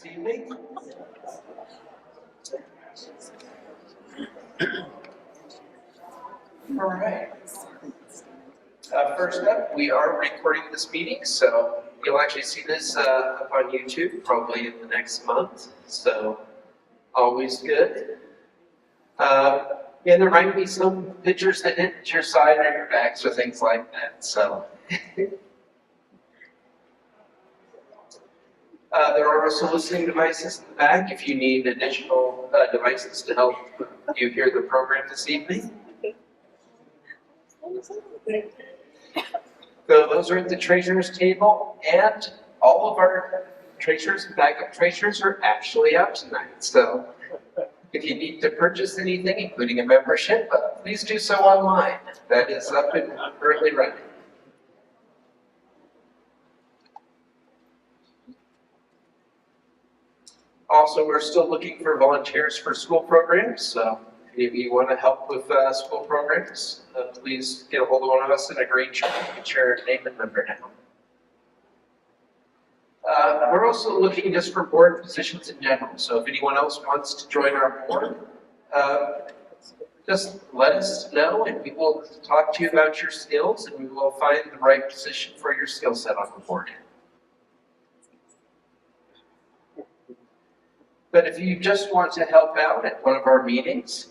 This evening. All right. First up, we are recording this meeting, so you'll actually see this up on YouTube probably in the next month. So always good. Yeah, there might be some pictures that hit your side or your backs or things like that. So. There are also listening devices in the back if you need additional devices to help you hear the program this evening. So those are at the treasurer's table, and all of our treasurers and backup treasurers are actually out tonight. So if you need to purchase anything, including a membership, please do so online. That is up and currently running. Also, we're still looking for volunteers for school programs. So if you want to help with school programs, please get a hold of one of us and agree to get your name and number down. We're also looking just for board positions in general. So if anyone else wants to join our board, just let us know and we will talk to you about your skills and we will find the right position for your skill set on the board. But if you just want to help out at one of our meetings,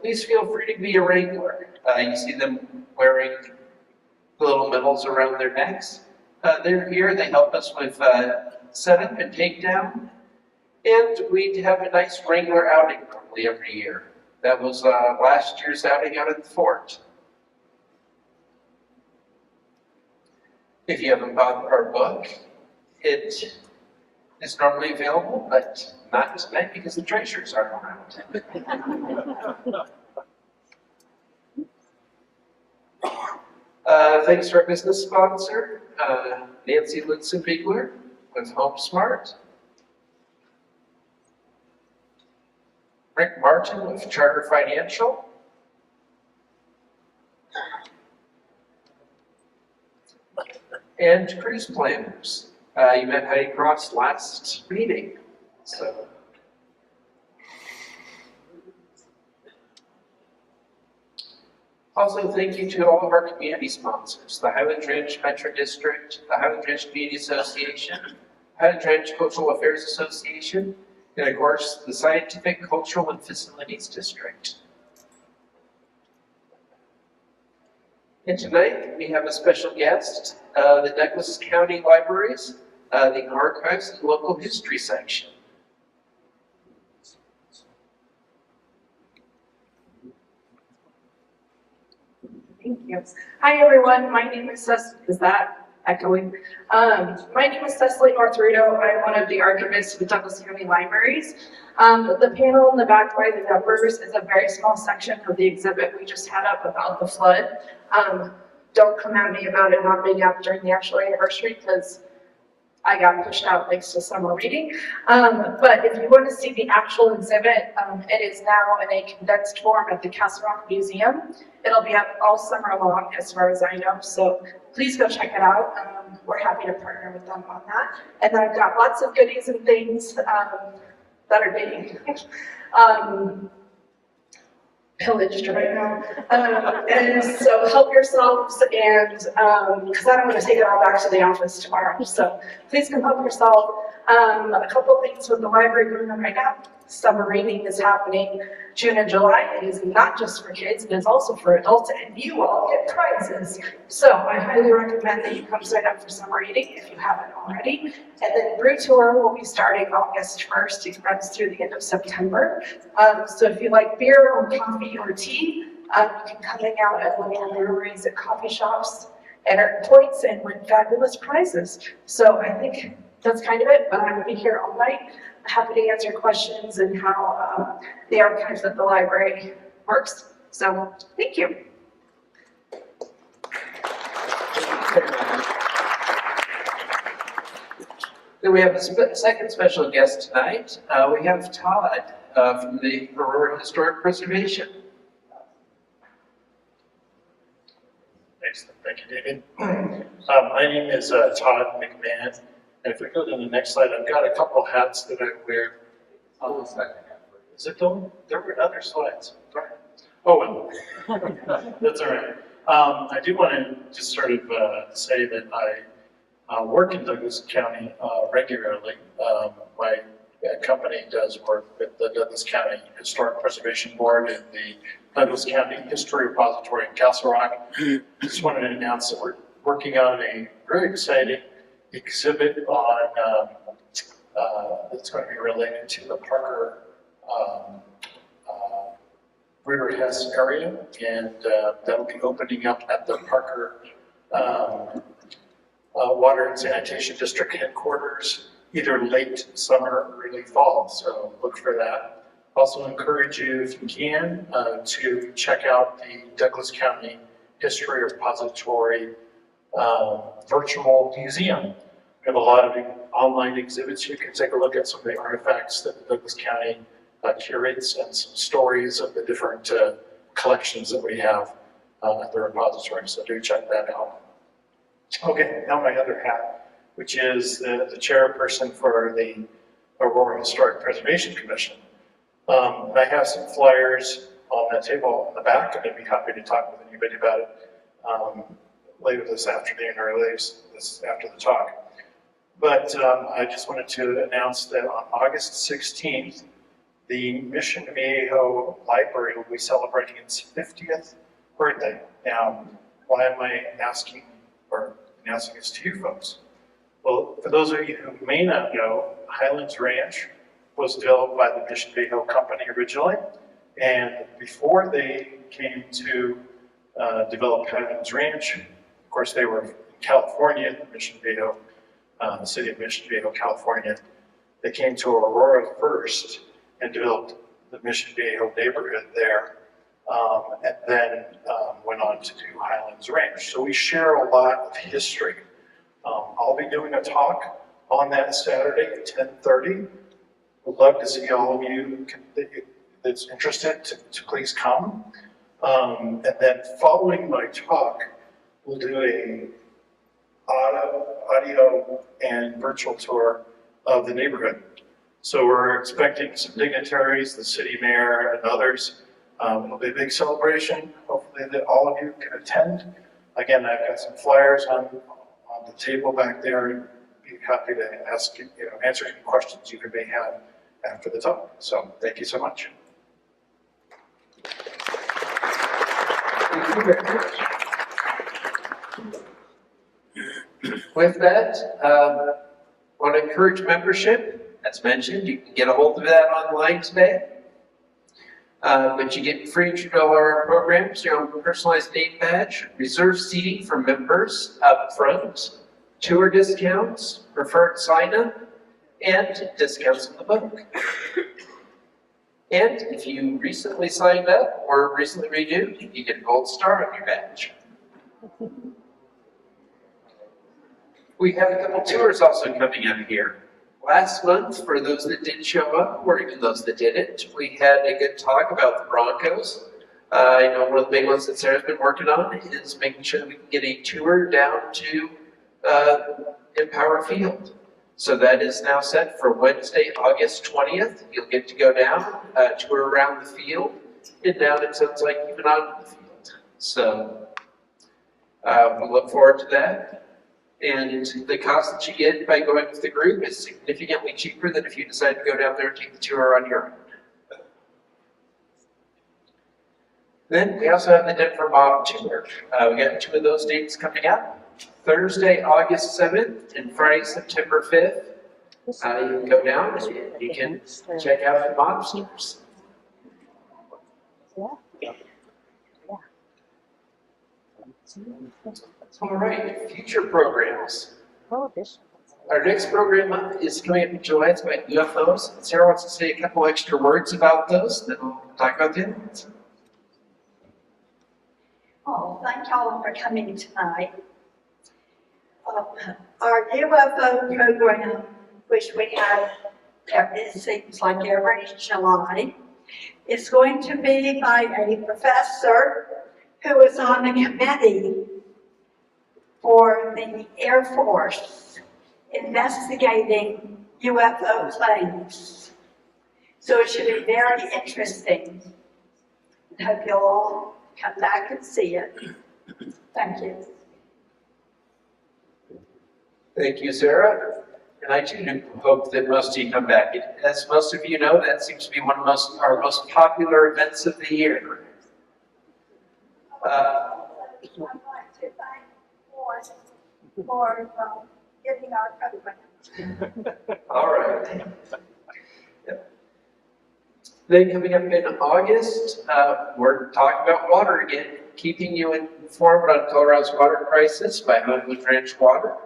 please feel free to be a regular. You see them wearing the little medals around their necks. They're here, they help us with setup and takedown. And we have a nice regular outing normally every year. That was last year's outing out at the fort. If you haven't bought our book, it is normally available, but not tonight because the treasurers aren't around. Thanks to our business sponsor, Nancy Litson-Bigler with HomeSmart. Rick Martin with Charter Financial. And Cruise Planners. You met Heidi Cross last meeting, so. Also, thank you to all of our community sponsors, the Highlands Ranch Metro District, the Highlands Ranch Community Association, Highlands Ranch Cultural Affairs Association, and of course, the Scientific, Cultural, and Facilities District. And tonight, we have a special guest, the Douglas County Libraries, the Archives and Local History section. Thank you. Hi everyone, my name is Cecily. Is that echoing? My name is Cecily Northrudo. I'm one of the archivists with Douglas County Libraries. The panel in the back by the numbers is a very small section of the exhibit we just had up about the flood. Don't come at me about it not being up during the actual anniversary because I got pushed out thanks to summer reading. But if you want to see the actual exhibit, it is now in a condensed form at the Castle Rock Museum. It'll be up all summer long as far as I know, so please go check it out. We're happy to partner with them on that. And then I've got lots of goodies and things that are being pillaged right now. And so help yourselves, and because I don't want to take it all back to the office tomorrow. So please come help yourself. A couple things with the library going on right now. Summer reading is happening June and July. It is not just for kids, it is also for adults, and you all get prizes. So I highly recommend that you come sign up for summer reading if you haven't already. And then Brew Tour will be starting August 1st. It runs through the end of September. So if you like beer or coffee or tea, you can come hang out at local breweries and coffee shops and earn points and win fabulous prizes. So I think that's kind of it, but I will be here all night. Happy to answer questions and how the archives at the library works. So, thank you. Then we have a second special guest tonight. We have Todd from the Aurora Historic Preservation. Excellent, thank you, David. My name is Todd McMahon. And if we go to the next slide, I've got a couple hats that I wear. Is it going? There were other slides. Darn it. Oh, well, that's all right. I do want to just sort of say that I work in Douglas County regularly. My company does work with the Douglas County Historic Preservation Board and the Douglas County History Repository in Castle Rock. Just wanted to announce that we're working on a very exciting exhibit on that's going to be related to the Parker River Hess area, and that'll be opening up at the Parker Water and Sanitation District headquarters, either late summer or early fall, so look for that. Also encourage you, if you can, to check out the Douglas County History Repository virtual museum. We have a lot of online exhibits. You can take a look at some of the artifacts that the Douglas County curates and some stories of the different collections that we have at the repository, so do check that out. Okay, now my other hat, which is the chairperson for the Aurora Historic Preservation Commission. I have some flyers on the table in the back, and I'd be happy to talk with anybody about it later this afternoon or later this after the talk. But I just wanted to announce that on August 16th, the Mission Viejo Library will be celebrating its 50th birthday. Now, why am I asking or announcing this to you folks? Well, for those of you who may not know, Highlands Ranch was developed by the Mission Viejo Company originally, and before they came to develop Highlands Ranch, of course they were in California, the Mission Viejo, the city of Mission Viejo, California. They came to Aurora first and developed the Mission Viejo neighborhood there, and then went on to do Highlands Ranch. So we share a lot of history. I'll be doing a talk on that Saturday at 10:30. Would love to see all of you that's interested to please come. And then following my talk, we'll do a audio and virtual tour of the neighborhood. So we're expecting some dignitaries, the city mayor and others. It'll be a big celebration. Hopefully that all of you can attend. Again, I've got some flyers on the table back there, and be happy to ask, answer any questions you may have after the talk. So thank you so much. Thank you very much. With that, I want to encourage membership. As mentioned, you can get a hold of that online today. But you get free intro to all our programs, your own personalized name badge, reserved seating for members up front, tour discounts, preferred sign-up, and discounts on the book. And if you recently signed up or recently renewed, you get a gold star on your badge. We have a couple tours also coming up here. Last month, for those that did show up, or even those that didn't, we had a good talk about the Broncos. I know one of the big ones that Sarah's been working on is making sure that we can get a tour down to Empower Field. So that is now set for Wednesday, August 20th. You'll get to go down, tour around the field, and down, it sounds like, even onto the field. So we look forward to that. And the cost that you get by going with the group is significantly cheaper than if you decide to go down there and take the tour on your own. Then we also have the Denver Mob Tour. We got 2 of those dates coming up. Thursday, August 7th and Friday, September 5th. You can go down and you can check out the mobsters. All right, future programs. Our next program up is coming up in July. It's about UFOs. Sarah wants to say a couple extra words about those, and then we'll talk about the other ones. Oh, thank y'all for coming tonight. Our UFO program, which we have, it seems like every July, is going to be by a professor who is on the committee for the Air Force investigating UFO claims. So it should be very interesting. I hope you'll all come back and see it. Thank you. Thank you, Sarah. And I too hope that most of you come back. As most of you know, that seems to be one of our most popular events of the year. I'd like to thank Forrest for giving our program. All right. Yep. Then coming up in August, we're talking about water again, keeping you informed on Colorado's water crisis by Highlands Ranch Water.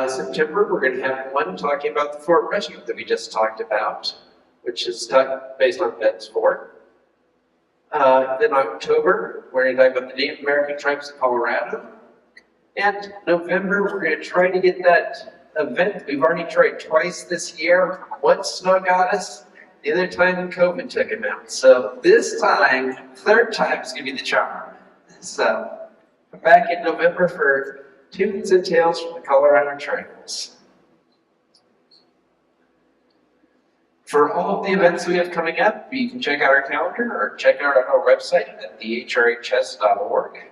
September, we're going to have one talking about the Fort Rescue that we just talked about, which is based on Ben's Fort. Then October, we're going to talk about the Native American tribes of Colorado. And November, we're going to try to get that event we've already tried twice this year. Once snow got us, the other time COVID took him out. So this time, third time is going to be the charm. So come back in November for Tunes and Tales from the Colorado Trails. For all of the events we have coming up, you can check out our calendar or check out our website at thehrhs.org.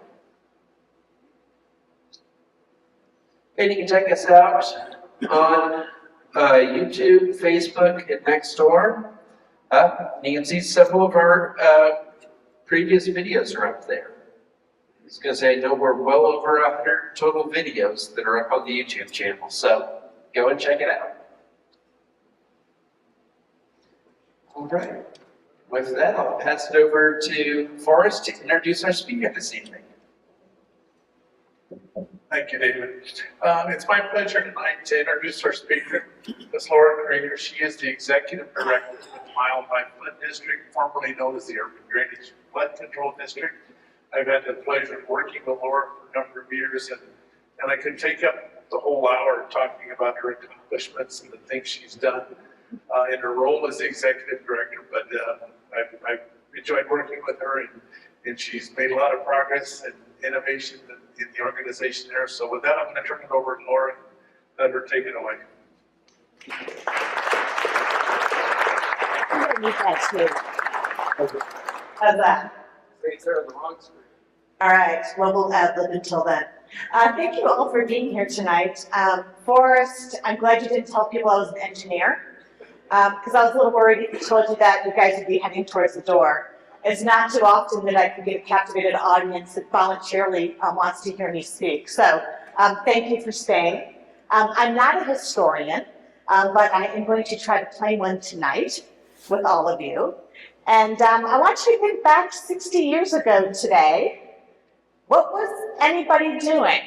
And you can check us out on YouTube, Facebook, and Nextdoor. You can see several of our previous videos are up there. I was going to say, I know we're well over 100 total videos that are up on the YouTube channel, so go and check it out. All right. With that, I'll pass it over to Forrest to introduce our speaker this evening. Thank you, David. It's my pleasure tonight to introduce our speaker, Ms. Laura Kroeger. She is the Executive Director of the Mile High Flood District, formerly known as the Urban Drainage Flood Control District. I've had the pleasure of working with Laura for a number of years, and I could take up the whole hour talking about her accomplishments and the things she's done in her role as the Executive Director, but I've enjoyed working with her, and she's made a lot of progress and innovation in the organization there. So with that, I'm going to turn it over to Laura and let her take it away. I'm gonna need that too. How's that? All right, well, we'll add them until then. Thank you all for being here tonight. Forrest, I'm glad you didn't tell people I was an engineer, because I was a little worried if you told you that you guys would be heading towards the door. It's not too often that I can get a captivated audience that voluntarily wants to hear me speak. So thank you for staying. I'm not a historian, but I am going to try to play one tonight with all of you. And I want you to think back 60 years ago today. What was anybody doing?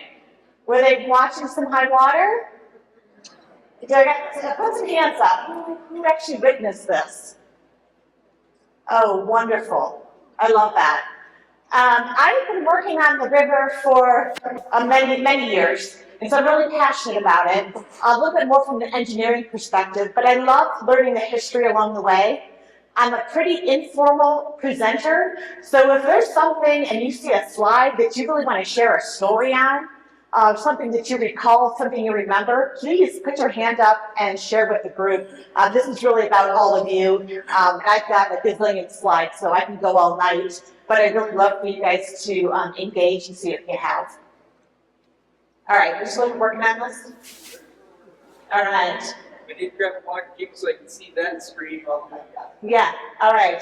Were they watching some high water? Put some hands up. Who actually witnessed this? Oh, wonderful. I love that. I've been working on the river for many years, and so I'm really passionate about it. A little bit more from the engineering perspective, but I love learning the history along the way. I'm a pretty informal presenter, so if there's something and you see a slide that you really want to share a story on, something that you recall, something you remember, please put your hand up and share with the group. This is really about all of you. And I've got a gazillion slides, so I can go all night, but I'd really love for you guys to engage and see what you have. All right, we're still working on this? All right. We need to grab a pocket cable so I can see that screen. Yeah, all right.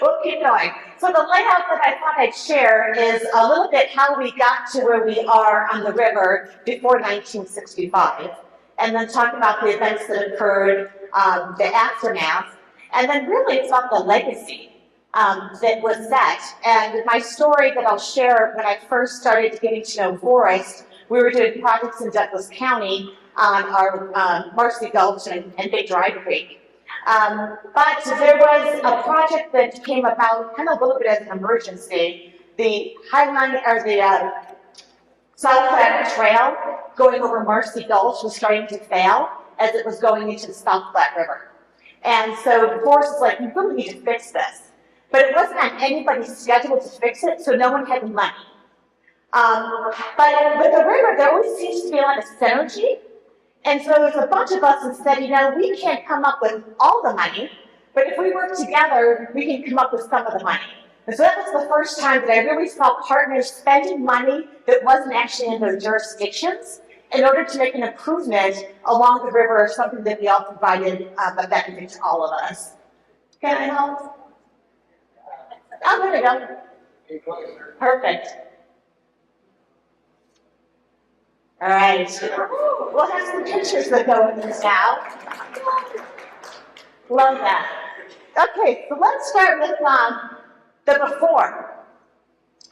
We'll keep going. So the layout that I thought I'd share is a little bit how we got to where we are on the river before 1965, and then talk about the events that occurred, the aftermath, and then really it's about the legacy that was set. And my story that I'll share, when I first started getting to know Forrest, we were doing projects in Douglas County on our Marcy Gulch and Big Dry Creek. But there was a project that came about kind of a little bit as an emergency. The Highlands, or the South Platte Trail going over Marcy Gulch was starting to fail as it was going into the South Platte River. And so Forrest was like, we really need to fix this. But it wasn't on anybody's schedule to fix it, so no one had the money. But with the river, there always seems to be a lot of synergy. And so there's a bunch of us that said, we can't come up with all the money, but if we work together, we can come up with some of the money. And so that was the first time that I really saw partners spending money that wasn't actually in their jurisdictions in order to make an improvement along the river, something that we all provided a benefit to all of us. Can I help? Oh, there we go. Perfect. All right. We'll have some pictures that go with this now. Love that. Okay, so let's start with the before.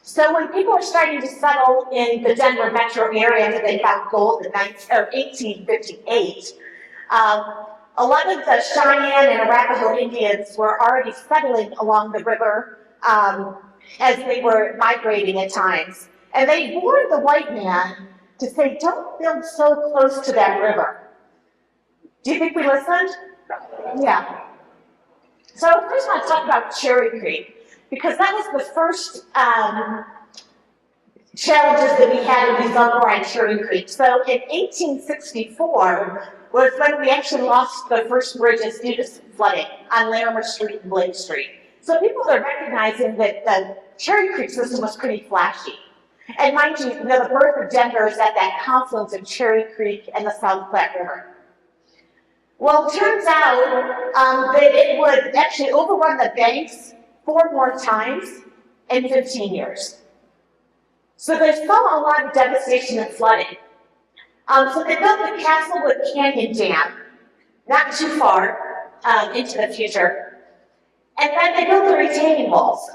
So when people were starting to settle in the Denver metro area that they found gold in 1858, a lot of the Cheyenne and Arapaho Indians were already settling along the river as they were migrating at times. And they warned the white man to say, don't build so close to that river. Do you think we listened? Yeah. So first I want to talk about Cherry Creek, because that was the first challenges that we had in December on Cherry Creek. So in 1864 was when we actually lost the first bridges due to flooding on Larimer Street and Blake Street. So people are recognizing that the Cherry Creek system was pretty flashy. And mind you, the birth of Denver is at that confluence of Cherry Creek and the South Platte River. Well, it turns out that it would actually overrun the banks 4 more times in 15 years. So there's still a lot of devastation and flooding. So they built the Castlewood Canyon Dam, not too far into the future. And then they built the retaining walls.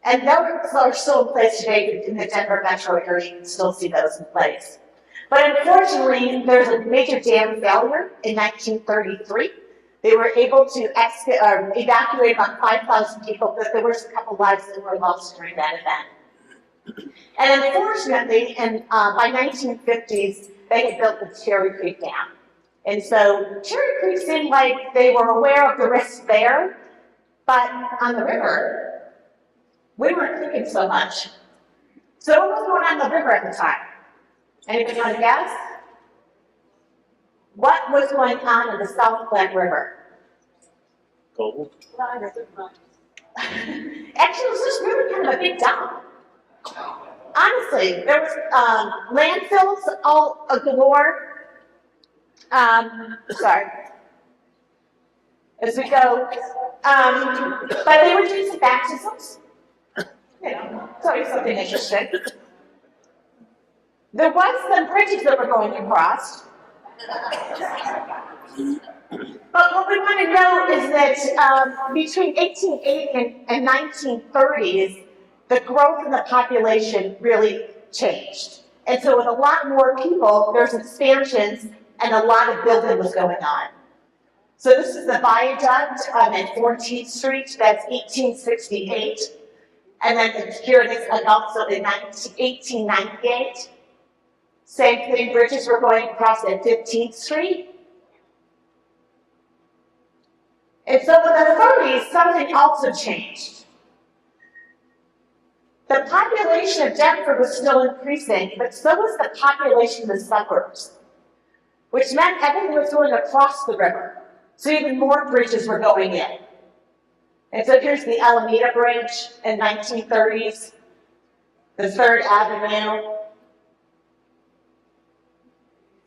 And those are still in place today in the Denver metro area. You can still see those in place. But unfortunately, there's a major dam failure in 1933. They were able to evacuate about 5,000 people, but there was a couple lives that were lost during that event. And unfortunately, by 1950s, they had built the Cherry Creek Dam. And so Cherry Creek seemed like they were aware of the risks there, but on the river, we weren't thinking so much. So what was going on the river at the time? Anybody want to guess? What was going on in the South Platte River? Gold. Actually, it was just really kind of a big dump. Honestly, there was landfills all galore. Sorry. As we go, but they were doing some baptisms. It's always something interesting. There was some bridges that were going across. But what we want to know is that between 1880 and 1930s, the growth in the population really changed. And so with a lot more people, there's expansions and a lot of building was going on. So this is the viaduct at 14th Street, that's 1868. And then here it is also in 1898. Same thing, bridges were going across at 15th Street. And so in the 30s, something also changed. The population of Denver was still increasing, but so was the population of the suburbs, which meant everything was going across the river. So even more bridges were going in. And so here's the Alameda Bridge in 1930s, the 3rd Avenue,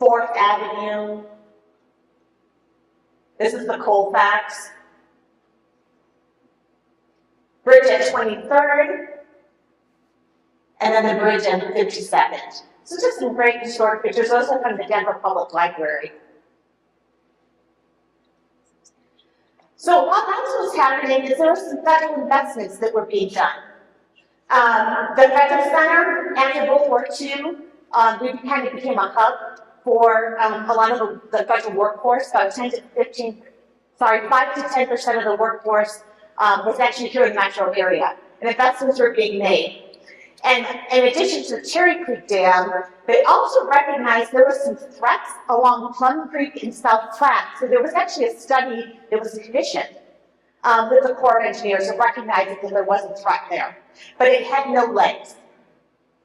4th Avenue. This is the Colfax. Bridge at 23rd, and then the bridge at 52nd. So just some great historic pictures, also from the Denver Public Library. So while that was happening, there were some federal investments that were being done. The Federal Center, after World War II, we kind of became a hub for a lot of the federal workforce. About 5 to 10% of the workforce was actually here in the metro area, and investments were being made. And in addition to the Cherry Creek Dam, they also recognized there were some threats along Plum Creek and South Platte. So there was actually a study that was commissioned with the Corps of Engineers to recognize that there was a threat there. But it had no legs.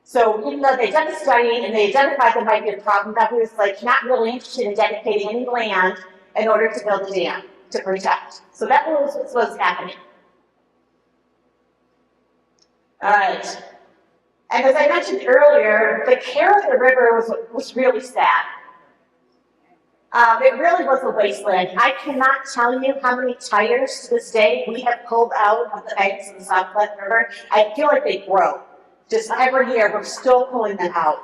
So even though they done a study and they identified there might be a problem, that was like not really interested in dedicating any land in order to build the dam to protect. So that was what was happening. All right. And as I mentioned earlier, the care of the river was really sad. It really was a wasteland. I cannot tell you how many tires to this day we have pulled out of the banks of the South Platte River. I feel like they grow. Just every year, we're still pulling them out.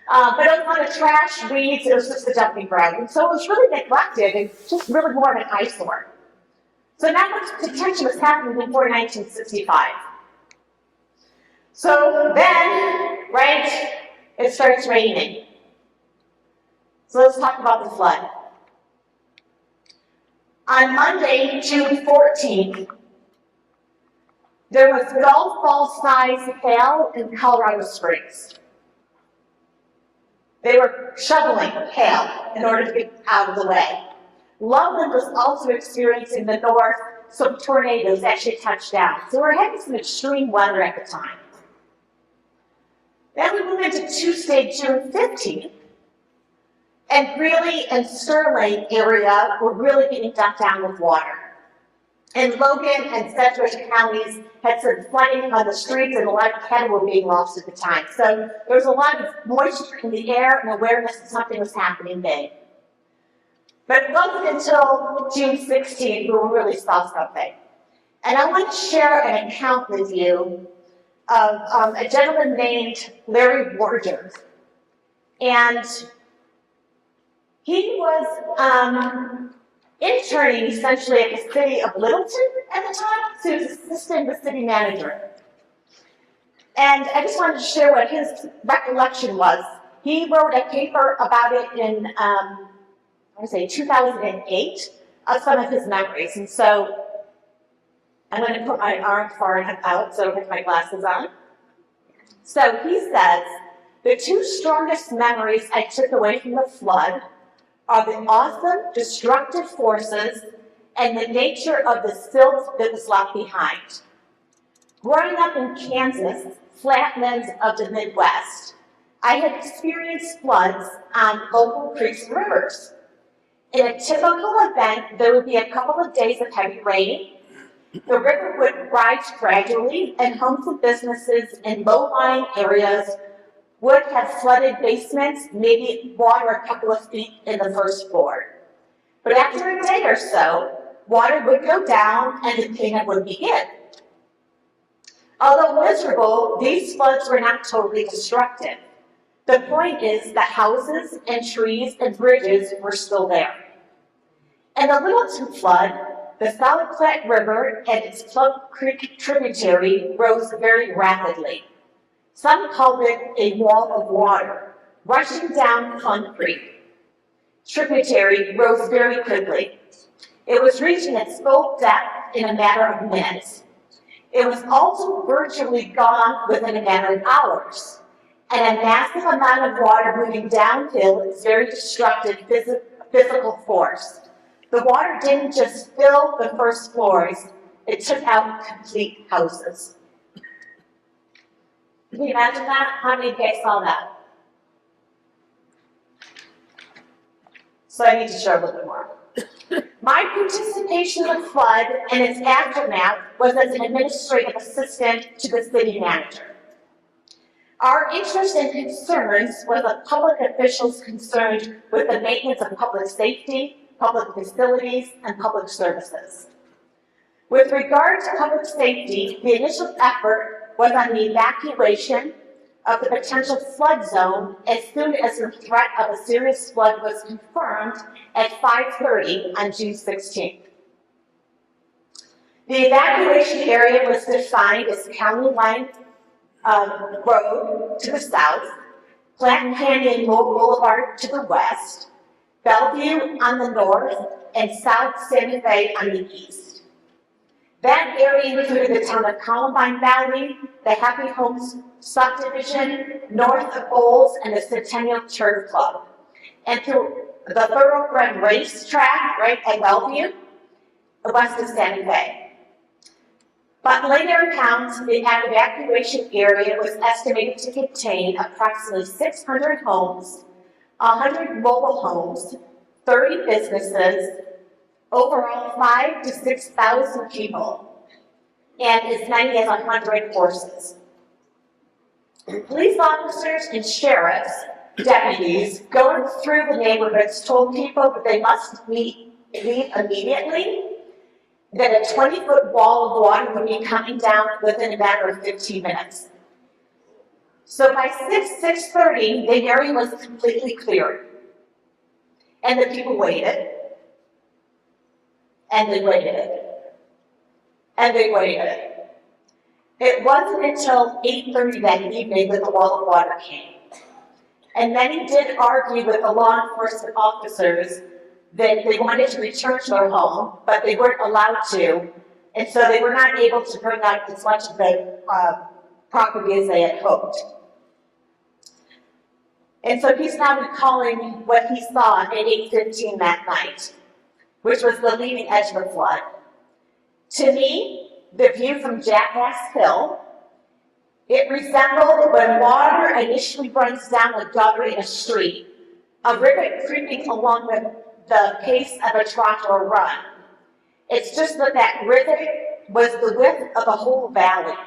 But it was a lot of trash, weeds, it was just a dumping ground. And so it was really neglected and just really more of an eyesore. So not much detention was happening before 1965. So then, right, it starts raining. So let's talk about the flood. On Monday, June 14th, there was golf ball size hail in Colorado Springs. They were shoveling hail in order to get out of the way. Loveland was also experiencing the north, some tornadoes actually touched down. So we're having some extreme weather at the time. Then we move into Tuesday, June 15th. And Greeley and Sterling area were really getting dumped down with water. And Logan and Sedgwick counties had some flooding on the streets and a lot of cattle were being lost at the time. So there was a lot of moisture in the air and awareness that something was happening then. But it wasn't until June 16th we really saw something. And I want to share an account with you of a gentleman named Larry Warder. And he was interning essentially at the city of Littleton at the time, so he was assisting the city manager. And I just wanted to share what his recollection was. He wrote a paper about it in, 2008, of some of his memories. And so I'm going to put my arm far enough out so I don't have my glasses on. So he says, the two strongest memories I took away from the flood are the awesome, destructive forces and the nature of the silt that was left behind. Growing up in Kansas, flatlands of the Midwest, I had experienced floods on local creeks and rivers. In a typical event, there would be a couple of days of heavy rain. The river would rise gradually, and homes and businesses in low-lying areas would have flooded basements, maybe water a couple of feet in the first floor. But after a day or so, water would go down and the cleanup would begin. Although miserable, these floods were not totally destructive. The point is that houses and trees and bridges were still there. In the Littleton flood, the South Platte River and its Plum Creek tributary rose very rapidly. Some called it a wall of water, rushing down Plum Creek. Tributary rose very quickly. It was reaching its full depth in a matter of minutes. It was also virtually gone within a matter of hours. And a massive amount of water moving downhill is very destructive physical force. The water didn't just fill the first floors, it took out complete houses. Can you imagine that? How many of you guys saw that? So I need to share a little bit more. My participation in the flood and its aftermath was as an administrative assistant to the city manager. Our interest and concerns were the public officials concerned with the maintenance of public safety, public facilities, and public services. With regard to public safety, the initial effort was on the evacuation of the potential flood zone as soon as the threat of a serious flood was confirmed at 5:30 on June 16th. The evacuation area was defined as County Line Road to the south, Platte Canyon Boulevard to the west, Bellevue on the north, and South Santa Fe on the east. That area included the town of Columbine Valley, the Happy Homes subdivision, north of Bowles, and the Centennial Turf Club. And through the thoroughbred racetrack right at Bellevue, west of Santa Fe. But later accounts, the evacuation area was estimated to contain approximately 600 homes, 100 mobile homes, 30 businesses, overall 5,000 to 6,000 people, and as many as 100 horses. Police officers and sheriffs, deputies, going through the neighborhoods told people that they must leave immediately, that a 20-foot wall of water would be coming down within a matter of 15 minutes. So by 6:30, the area was completely cleared. And the people waited, and they waited, and they waited. It wasn't until 8:30 that evening that the wall of water came. And many did argue with the law enforcement officers that they wanted to return to their home, but they weren't allowed to, and so they were not able to bring out as much of the property as they had hoped. And so he's now recalling what he saw at 8:15 that night, which was the leading edge of the flood. To me, the view from Jackass Hill, it resembled when water initially runs down a gutter in a street, a river creeping along the pace of a trot or run. It's just that that river was the width of a whole valley,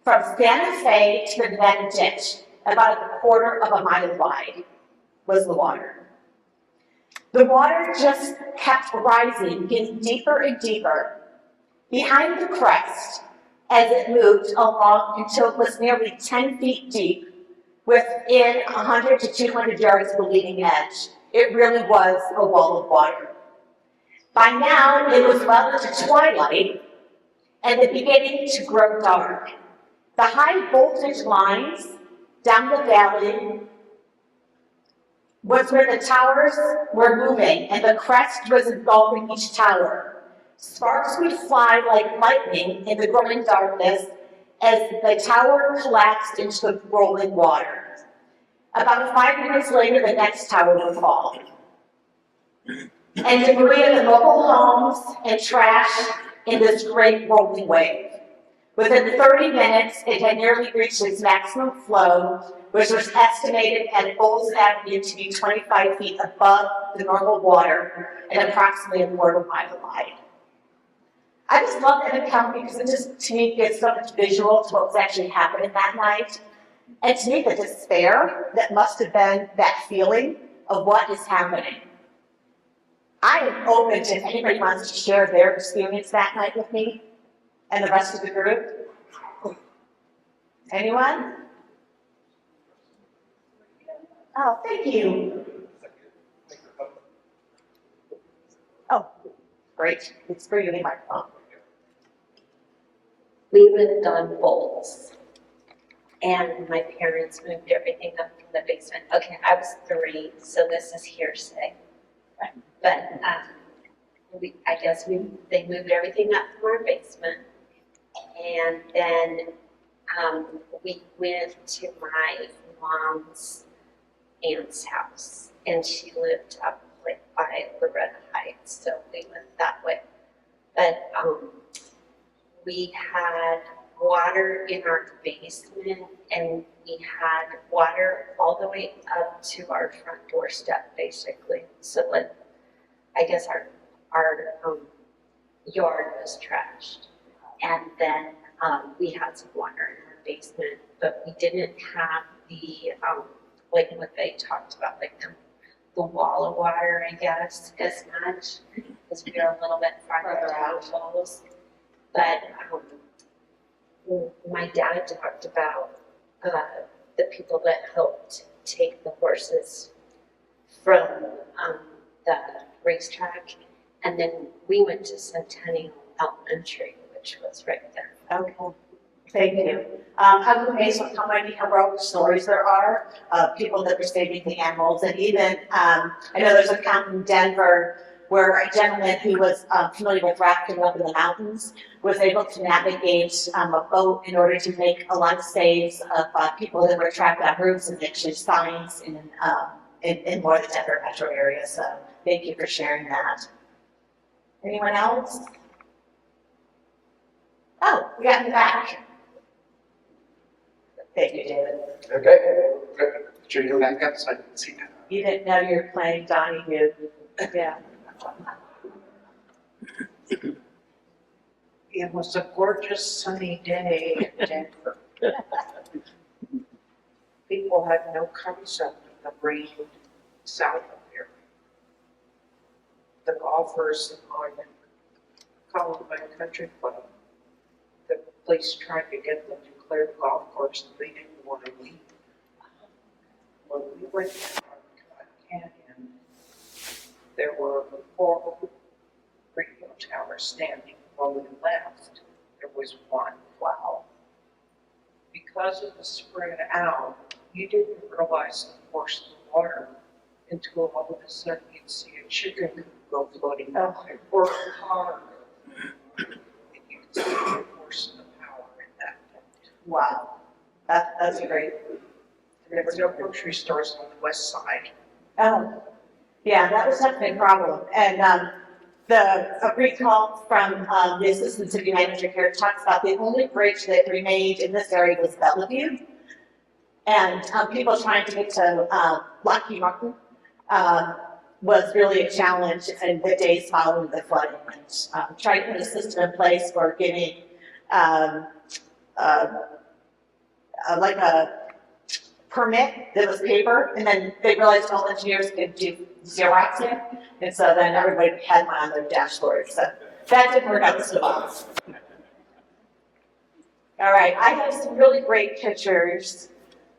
from Santa Fe to the Nevada Ditch, about a quarter of a mile wide was the water. The water just kept rising, getting deeper and deeper behind the crest as it moved along until it was nearly 10 feet deep, within 100 to 200 yards of the leading edge. It really was a wall of water. By now, it was well into twilight and it beginning to grow dark. The high voltage lines down the valley was where the towers were moving and the crest was engulfing each tower. Sparks would fly like lightning in the growing darkness as the tower collapsed into the rolling water. About 5 minutes later, the next tower would fall. And debris of the mobile homes and trash in this great rolling wave. Within 30 minutes, it had nearly reached its maximum flow, which was estimated at Bowles Avenue to be 25 feet above the normal water and approximately a quarter mile wide. I just love that account because it just, to me, gives so much visual to what was actually happening that night. And to me, the despair that must have been that feeling of what is happening. I am open to if anybody wants to share their experience that night with me and the rest of the group. Anyone? Oh, thank you. Oh, great. It's for you in the microphone. We lived on Bowles, and my parents moved everything up from the basement. Okay, I was 3, so this is hearsay. But I guess they moved everything up from our basement, and then we went to my mom's aunt's house, and she lived up like by Loretta Heights, so we went that way. But we had water in our basement, and we had water all the way up to our front doorstep, basically. So like, I guess our yard was trashed, and then we had some water in our basement, but we didn't have the like what they talked about, like the wall of water, I guess, as much, because we were a little bit farther out walls. But my dad talked about the people that helped take the horses from the racetrack, and then we went to Centennial Elementary, which was right there. Okay, thank you. I'm amazed with how many heroic stories there are of people that were saving the animals, and even, I know there's a account in Denver where a gentleman who was familiar with rafting up in the mountains was able to navigate a boat in order to make a lot of saves of people that were trapped on roofs and actually signs in more of the Denver metro area. So thank you for sharing that. Anyone else? Oh, we got in the back. Thank you, David. Okay. Should you go back up so I can see that? You didn't know you were playing Donahue. Yeah. It was a gorgeous sunny day in Denver. People had no concept of the rain south of here. The golfers on Columbine Country Club, the police tried to get them to clear the golf course, and they didn't want to leave. When we went to Canyon, there were 4 radio towers standing. When we left, there was 1. Wow. Because it was spread out, you didn't realize the force of the water until all of a sudden you'd see a chicken go floating by or a car. And you could see the force of the power in that point. Wow. That's great. There were no grocery stores on the west side. Oh, yeah, that was definitely a problem. And a recall from the assistant city manager here talks about the only bridge that remained in this area was Bellevue. And people trying to get to Lockheed Martin was really a challenge in the days following the flooding. And trying to put a system in place for getting like a permit that was paper, and then they realized all engineers could do Xeroxing, and so then everybody had one on their dashboard, so that didn't work out so well. All right, I have some really great pictures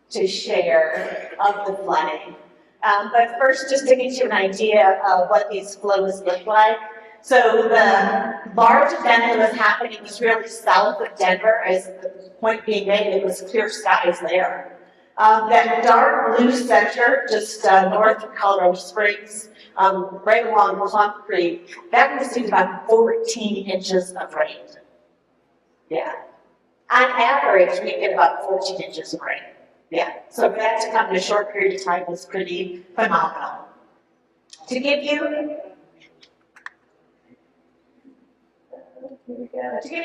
to share of the flooding. But first, just to get you an idea of what these flows look like. So the large event that was happening was really south of Denver, as the point being made, it was clear skies there. That dark blue center, just north of Colorado Springs, right along Plum Creek, that received about 14 inches of rain. Yeah. On average, we get about 14 inches of rain. Yeah. So for that to come in a short period of time was pretty phenomenal. To give you an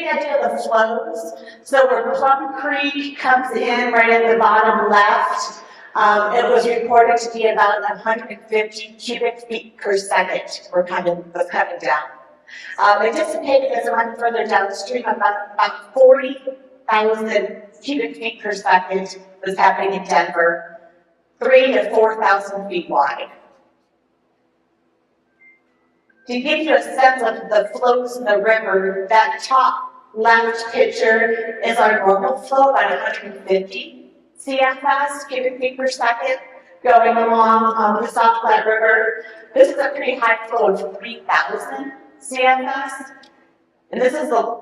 idea of the flows, so where Plum Creek comes in right at the bottom left, it was reported to be about 150 cubic feet per second was coming down. Anticipated as it went further downstream, about 40,000 cubic feet per second was happening in Denver, 3,000 to 4,000 feet wide. To give you a sense of the flows in the river, that top left picture is our normal flow, about 150 CFS, cubic feet per second, going along the South Platte River. This is a pretty high flow of 3,000 CFS. And this is the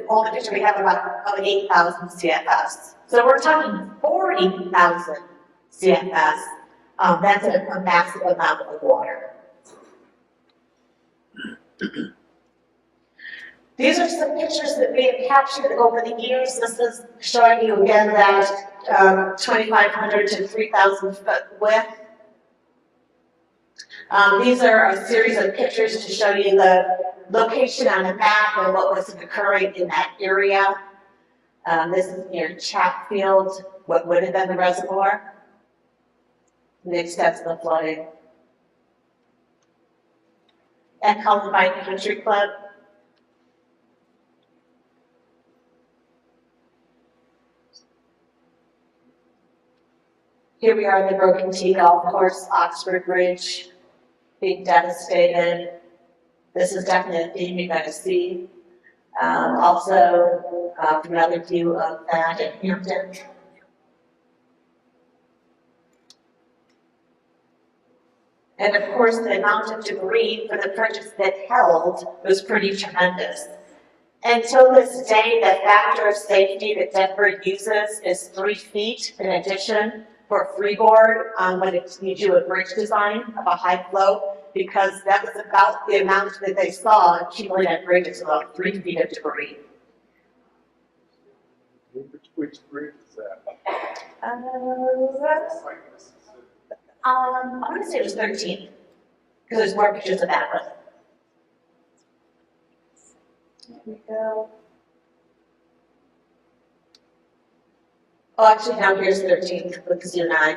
only picture we have of 8,000 CFS. So we're talking 40,000 CFS. That's a massive amount of water. These are some pictures that we have captured over the years. This is showing you again that 2,500 to 3,000 foot width. These are a series of pictures to show you the location on a map and what was occurring in that area. This is near Chatfield, what would have been the reservoir. The extent of the flooding. And Columbine Country Club. Here we are at the Broken T Golf Course, Oxford Bridge, being devastated. This is definitely a theme you're going to see. Also, another view of that in Hampton. And of course, the amount of debris for the bridges that held was pretty tremendous. Until this day, the factor of safety that Denver uses is 3 feet in addition for freeboard when you do a bridge design of a high flow, because that was about the amount that they saw accumulate at bridges, about 3 feet of debris. Which bridge is that? I want to say it was 13, because there's more pictures of that one. There we go. Oh, actually, now here's 13th with Zoo 9.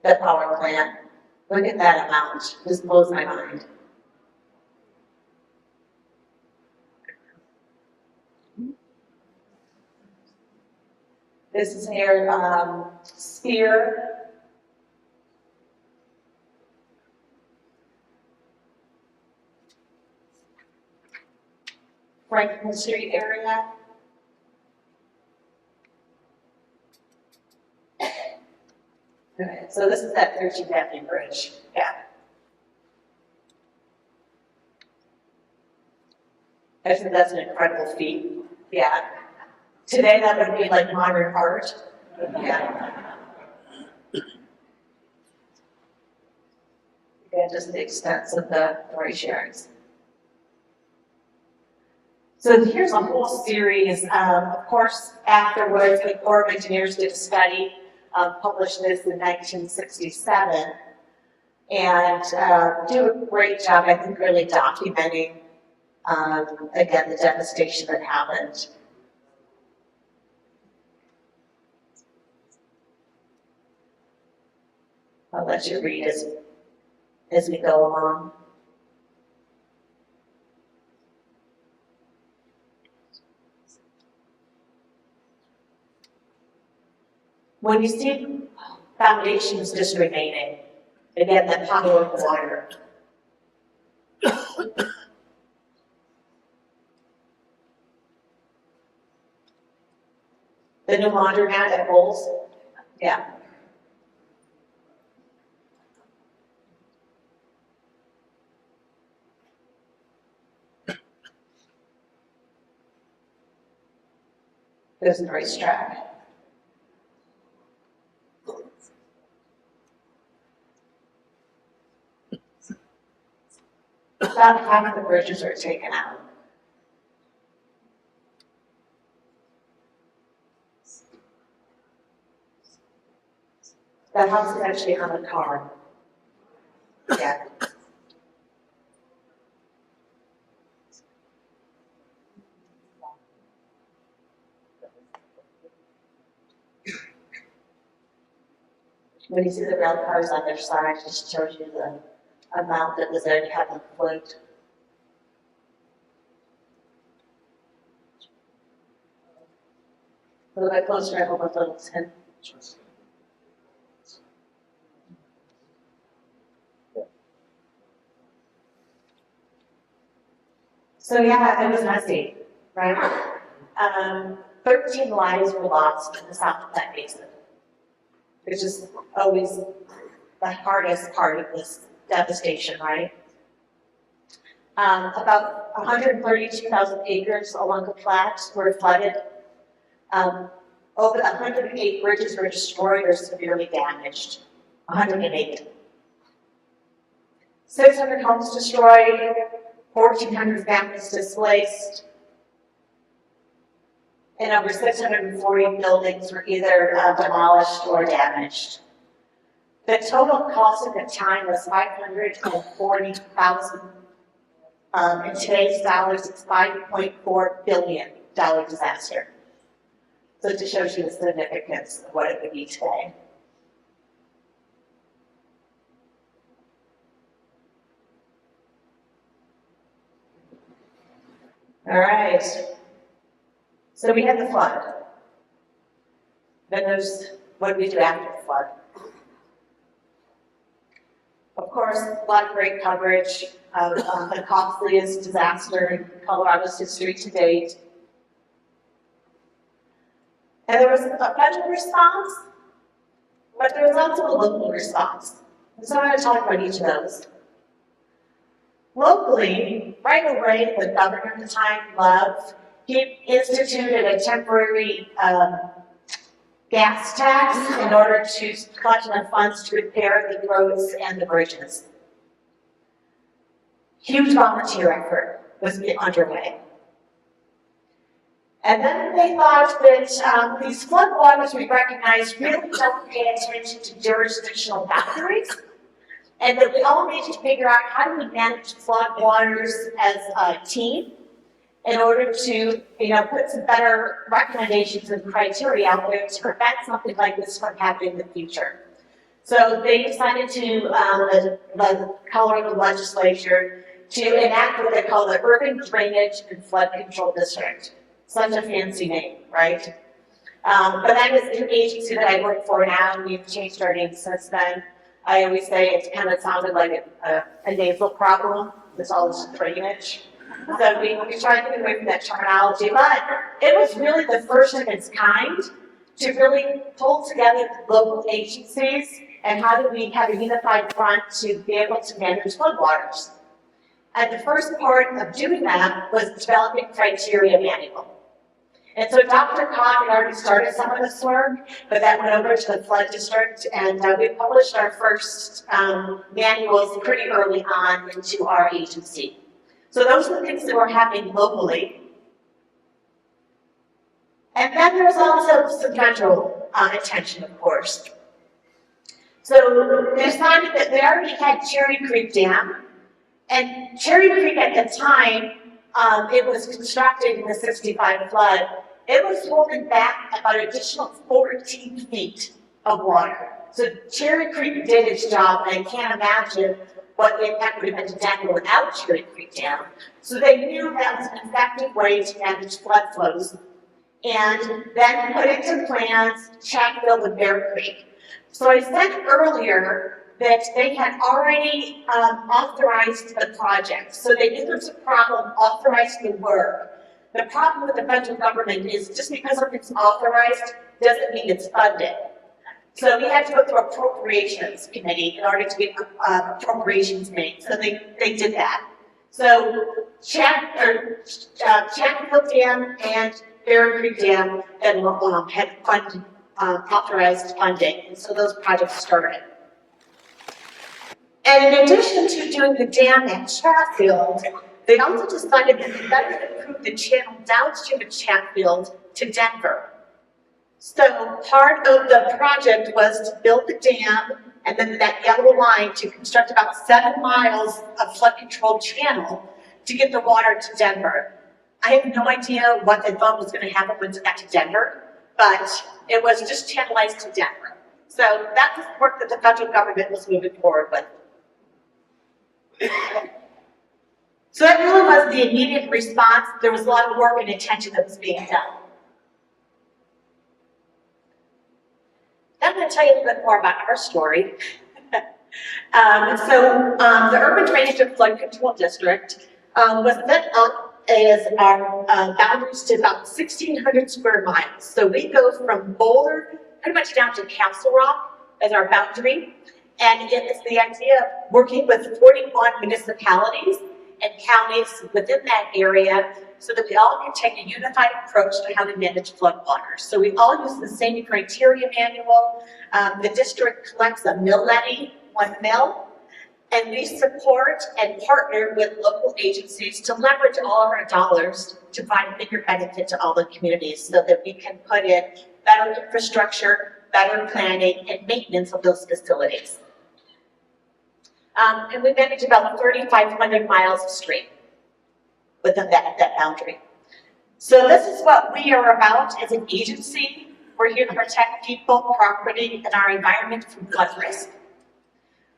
The power plant. Look at that amount, just blows my mind. This is near Spear. Franklin Street area. Okay, so this is that 13th Avenue Bridge, yeah. I think that's an incredible feat, yeah. Today that would be like modern art, yeah. Yeah, just the extent of the rate sharings. So here's a whole series, of course, afterwards, the Corps of Engineers did a study, published this in 1967, and do a great job, I think, really documenting, again, the devastation that happened. I'll let you read as we go along. When you see foundations just remaining, again, that power of water. The new laundromat at Bowles, yeah. There's a racetrack. About half of the bridges are taken out. That house is actually on a car. Yeah. When you see the rail cars on their side, it just shows you the amount that was there to have them float. A little bit closer, I hope with Littleton. So yeah, it was messy, right? 13 lives were lost in the South Platte Basin, which is always the hardest part of this devastation, right? About 132,000 acres along the Platte were flooded. Over the 108 bridges were destroyed or severely damaged. 108. 600 homes destroyed, 1,400 families displaced, and over 640 buildings were either demolished or damaged. The total cost at the time was $540,000. In today's dollars, it's $5.4 billion disaster. So it just shows you the significance of what it would be today. All right. So we had the flood. Then there's what do we do after the flood? Of course, a lot of great coverage of the costliest disaster in Colorado's history to date. And there was a federal response, but there was also a local response. And so I'm going to talk about each of those. Locally, right away, the governor at the time, Love, he instituted a temporary gas tax in order to collect enough funds to repair the roads and the bridges. Huge volunteer effort was underway. And then they thought that these floodwaters we recognize really don't pay attention to jurisdictional boundaries, and that we all need to figure out how do we manage floodwaters as a team in order to, put some better recommendations and criteria out there to prevent something like this from happening in the future. So they decided to, the Colorado legislature, to enact what they call the Urban Drainage and Flood Control District. Such a fancy name, right? But that is an agency that I work for now, and we've changed our name since then. I always say it's kind of sounded like a nasal problem. It's all this drainage. So we tried to get away from that terminology, but it was really the first of its kind to really pull together local agencies and how do we have a unified front to be able to manage floodwaters. And the first part of doing that was developing criteria manual. And so Dr. Cobb had already started some of this work, but that went over to the flood district, and we published our first manuals pretty early on into our agency. So those are the things that were happening locally. And then there's also some federal attention, of course. So they decided that they already had Cherry Creek Dam, and Cherry Creek at the time, it was constructed in the 65 flood. It was holding back about an additional 14 feet of water. So Cherry Creek did its job, and I can't imagine what the impact would have been to Denver without Cherry Creek Dam. So they knew that was an effective way to manage flood flows, and then put into plans Chatfield and Bear Creek. So I said earlier that they had already authorized the project. So they knew there was a problem, authorized the work. The problem with the federal government is just because something's authorized doesn't mean it's funded. So we had to go through appropriations committee in order to get appropriations made. So they did that. So Chatfield Dam and Bear Creek Dam then had authorized funding, and so those projects started. And in addition to doing the dam at Chatfield, they also decided that they better improve the channel downstream of Chatfield to Denver. So part of the project was to build the dam and then that yellow line to construct about 7 miles of flood control channel to get the water to Denver. I have no idea what they thought was going to happen once it got to Denver, but it was just channelized to Denver. So that was the work that the federal government was moving forward with. So that really was the immediate response. There was a lot of work and attention that was being done. Now I'm going to tell you a little bit more about our story. The Urban Drainage and Flood Control District was set up as our boundaries to about 1,600 square miles. So we go from Boulder pretty much down to Castle Rock as our boundary. And it's the idea of working with 41 municipalities and counties within that area so that we all can take a unified approach to how to manage floodwaters. So we all use the same criteria manual. The district collects a mill levy, 1 mill, and we support and partner with local agencies to leverage all of our dollars to provide a bigger benefit to all the communities so that we can put in better infrastructure, better planning, and maintenance of those facilities. And we manage about 3,500 miles of stream within that boundary. So this is what we are about as an agency. We're here to protect people, property, and our environment from flood risk.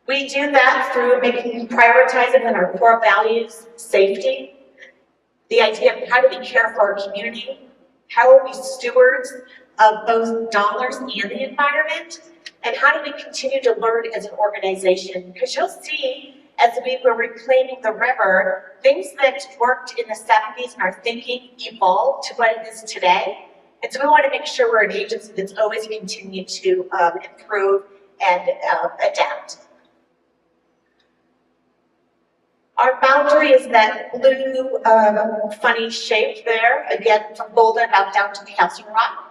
We do that through prioritizing in our core values, safety, the idea of how do we care for our community, how are we stewards of both dollars and the environment, and how do we continue to learn as an organization? Because you'll see, as we were reclaiming the river, things that worked in the 70s and our thinking evolved to what it is today. And so we want to make sure we're an agency that's always continued to improve and adapt. Our boundary is that blue, funny shape there, again, from Boulder about down to Castle Rock.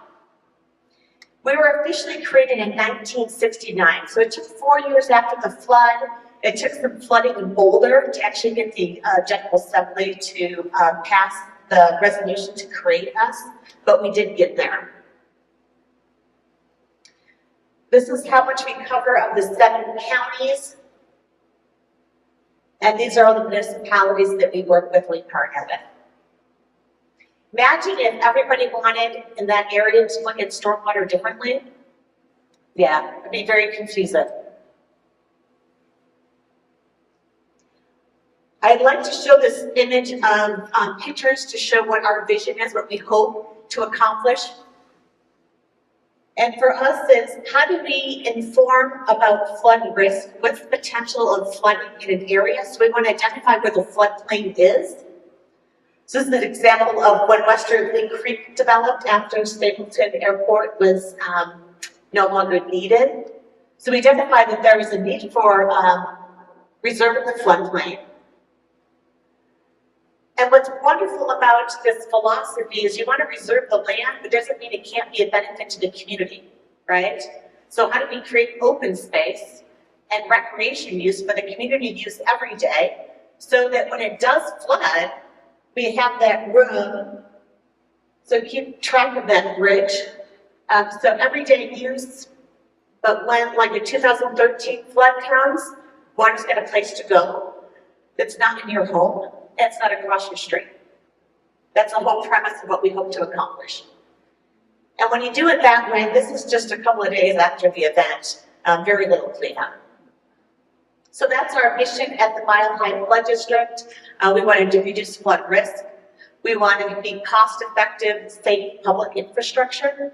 We were officially created in 1969, so it took 4 years after the flood. It took some flooding in Boulder to actually get the General Assembly to pass the resolution to create us, but we did get there. This is how much we cover of the 7 counties. And these are all the municipalities that we work with, we partner with. Imagine if everybody wanted in that area to look at stormwater differently. Yeah, it'd be very confusing. I'd like to show this image of pictures to show what our vision is, what we hope to accomplish. And for us, it's how do we inform about flood risk? What's the potential of flooding in an area? So we want to identify where the floodplain is. So this is an example of when Western Lake Creek developed after Stapleton Airport was no longer needed. So we identified that there was a need for reserving the floodplain. And what's wonderful about this philosophy is you want to reserve the land, but doesn't mean it can't be a benefit to the community, right? So how do we create open space and recreation use for the community use every day so that when it does flood, we have that room, so keep track of that bridge. So everyday use, but when like a 2013 flood comes, water's got a place to go that's not in your home. It's not across your street. That's the whole premise of what we hope to accomplish. And when you do it that way, this is just a couple of days after the event, very little cleanup. So that's our mission at the Mile High Flood District. We wanted to reduce flood risk. We wanted to be cost-effective, safe public infrastructure.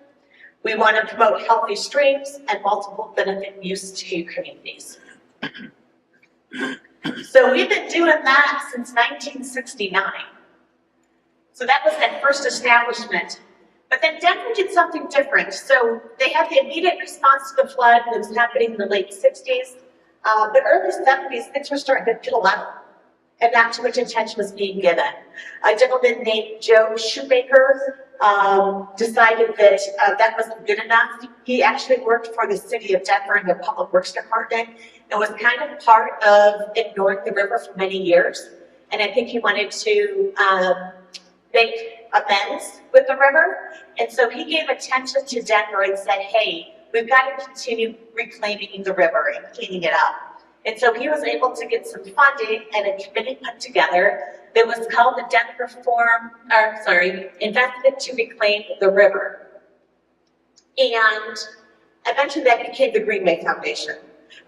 We want to promote healthy streams and multiple benefit use to communities. So we've been doing that since 1969. So that was that first establishment. But then Denver did something different. So they had the immediate response to the flood that was happening in the late 60s. But early 70s, things were starting to fiddle out, and not too much attention was being given. A gentleman named Joe Shoemaker decided that that wasn't good enough. He actually worked for the city of Denver in the Public Works Department and was kind of part of ignoring the river for many years. And I think he wanted to make amends with the river. And so he gave attention to Denver and said, hey, we've got to continue reclaiming the river and cleaning it up. And so he was able to get some funding and a committee put together that was called the Denver Investment to Reclaim the River. And eventually that became the Greenway Foundation.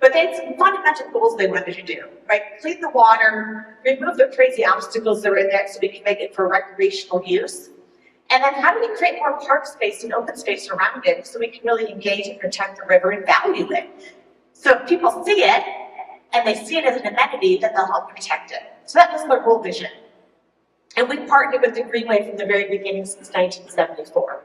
But they had some fundamental goals they wanted to do, right? Clean the water, remove the crazy obstacles that are in there so we can make it for recreational use. And then how do we create more park space and open space around it so we can really engage and protect the river and value it? So if people see it and they see it as an amenity, then they'll help protect it. So that was their whole vision. And we partnered with the Greenway from the very beginning since 1974.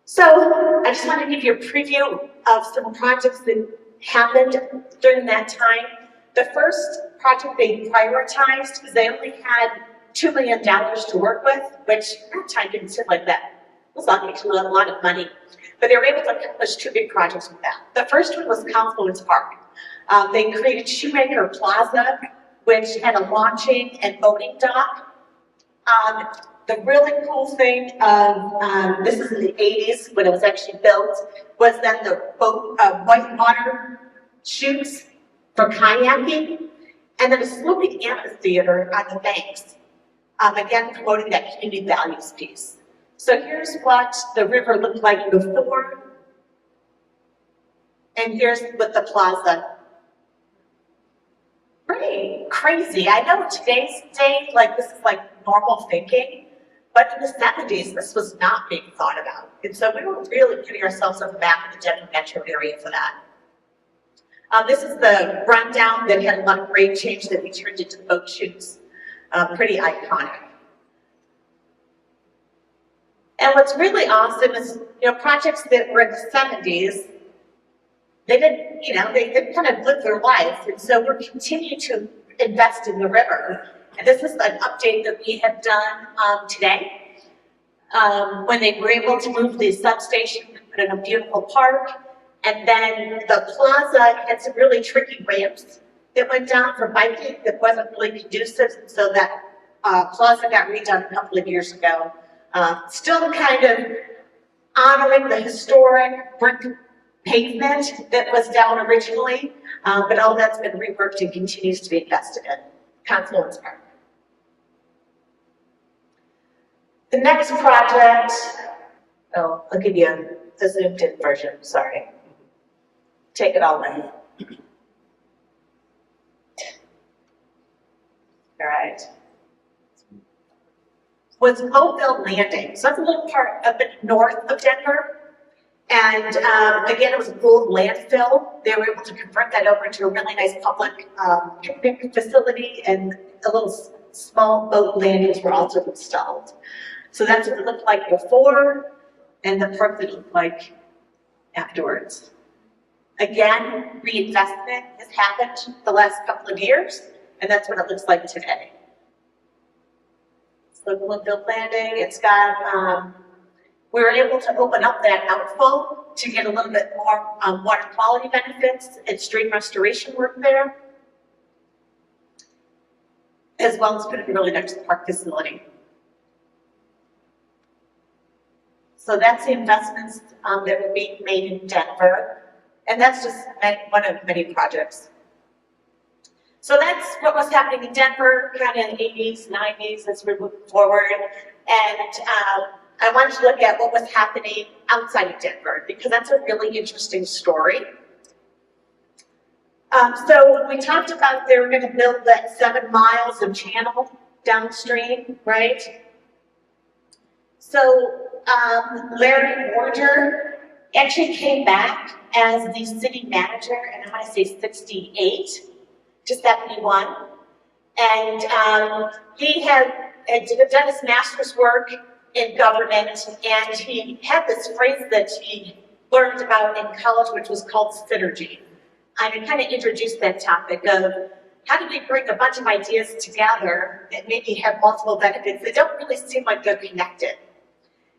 So I just want to give you a preview of some projects that happened during that time. The first project they prioritized because they only had $2 million to work with, which at that time didn't seem like that. It was a lot of money. But they were able to accomplish two big projects with that. The first one was Confluence Park. They created Shoemaker Plaza, which had a launching and boating dock. The really cool thing, this is in the 80s when it was actually built, was then the boat, white water chutes for kayaking, and then a sloping amphitheater on the banks. Again, promoting that community values piece. So here's what the river looked like before, and here's what the plaza. Pretty crazy. I know today's day, like this is like normal thinking, but in the 70s, this was not being thought about. And so we were really putting ourselves on the map in the Denver metro area for that. This is the rundown that had a lot of grade change that we turned into the boat chutes. Pretty iconic. And what's really awesome is, projects that were in the 70s, they didn't, they kind of lived their life. And so we're continuing to invest in the river. And this is an update that we have done today. When they were able to move the substation and put in a beautiful park. And then the plaza had some really tricky ramps that went down for biking that wasn't really conducive. And so that plaza got redone a couple of years ago. Still kind of honoring the historic brick pavement that was down originally, but all that's been reworked and continues to be invested in. Confluence Park. The next project, oh, I'll give you a zoomed in version, sorry. Take it all in. All right. Was Mobile Landing. So that's a little part up north of Denver. And again, it was a old landfill. They were able to convert that over into a really nice public picnic facility, and a little small boat landings were also installed. So that's what it looked like before, and the park that it looked like afterwards. Again, reinvestment has happened the last couple of years, and that's what it looks like today. So Bloomfield Landing, it's got, we were able to open up that outfall to get a little bit more water quality benefits and stream restoration work there, as well as put it really next to the park facility. So that's the investments that were being made in Denver, and that's just one of many projects. So that's what was happening in Denver, kind of in the 80s, 90s as we're moving forward. And I wanted to look at what was happening outside of Denver, because that's a really interesting story. So we talked about they were going to build that 7 miles of channel downstream, right? So Larry Warder actually came back as the city manager, and I want to say 68 to 71. And he had done his master's work in government, and he had this phrase that he learned about in college, which was called synergy. And it kind of introduced that topic of how do we bring a bunch of ideas together that maybe have multiple benefits that don't really seem like they're connected.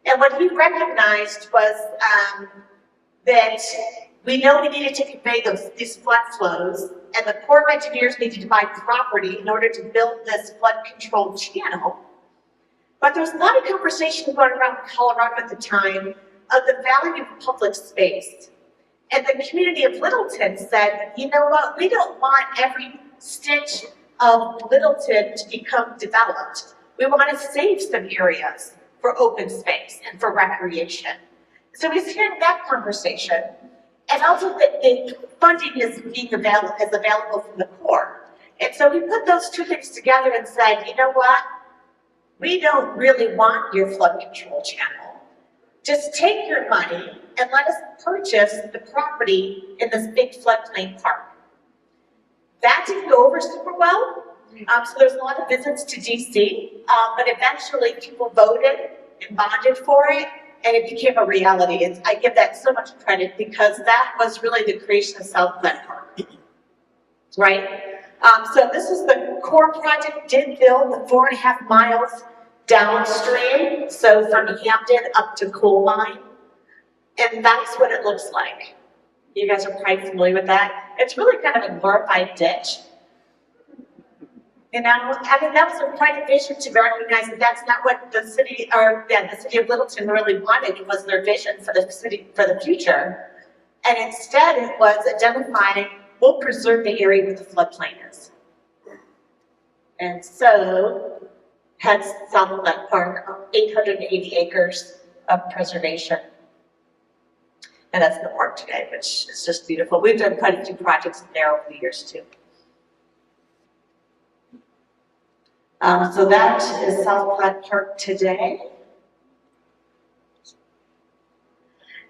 And what he recognized was that we know we needed to convey these flood flows, and the Corps of Engineers needed to buy property in order to build this flood control channel. But there was a lot of conversation going around Colorado at the time of the value of public space. And the community of Littleton said, you know what, we don't want every stitch of Littleton to become developed. We want to save some areas for open space and for recreation. So he's hearing that conversation. And also that the funding is available from the Corps. And so we put those two things together and said, you know what? We don't really want your flood control channel. Just take your money and let us purchase the property in this big floodplain park. That didn't go over super well. So there's a lot of visits to DC, but eventually people voted and bonded for it, and it became a reality. I give that so much credit because that was really the creation of South Platte Park, right? So this is the core project, did build the 4.5 miles downstream, so from Hampton up to Coal Mine, and that's what it looks like. You guys are probably familiar with that. It's really kind of a glorified ditch. You know, I mean, that was a quite a vision to recognize that that's not what the city, the city of Littleton really wanted, was their vision for the city, for the future. And instead it was identifying, we'll preserve the area where the floodplain is. And so, hence South Platte Park, 880 acres of preservation. And that's the park today, which is just beautiful. We've done quite a few projects in there over the years too. So that is South Platte Park today.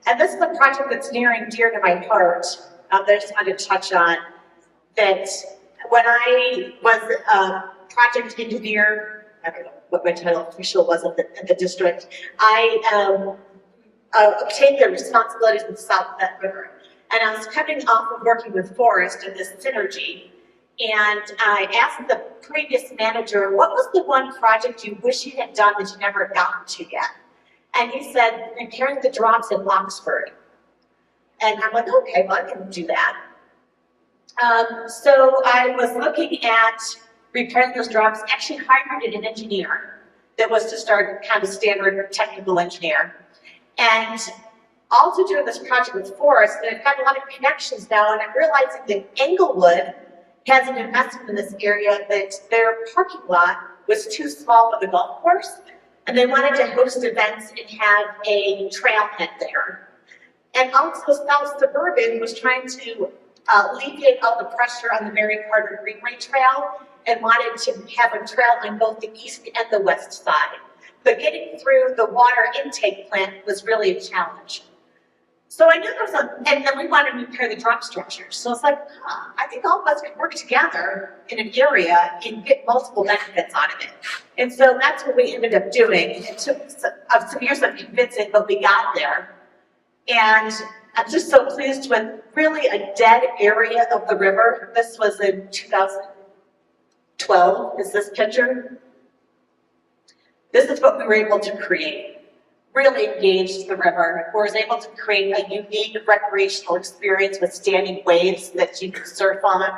And this is a project that's near and dear to my heart that I just wanted to touch on. That when I was a project engineer, I don't know what my title official was at the district, I obtained the responsibilities of the South Platte River. And I was coming off of working with Forest and this synergy. And I asked the previous manager, what was the one project you wish you had done that you never gotten to yet? And he said, repairing the drops in Oxford. And I'm like, okay, well, I can do that. So I was looking at repairing those drops, actually hired an engineer that was to start kind of standard technical engineer. And also doing this project with Forest, and I've got a lot of connections now, and I'm realizing that Englewood has an investment in this area that their parking lot was too small for the golf course. And they wanted to host events and have a trailhead there. And also South Suburban was trying to alleviate all the pressure on the Mary Carter Greenway Trail and wanted to have a trail on both the east and the west side. But getting through the water intake plant was really a challenge. So I knew there was and then we wanted to repair the drop structures. So it's like, I think all of us can work together in an area and get multiple benefits out of it. And so that's what we ended up doing. It took some years of convincing, but we got there. And I'm just so pleased with really a dead area of the river. This was in 2012, is this picture? This is what we were able to create. Really engaged the river. We were able to create a unique recreational experience with standing waves that you could surf on.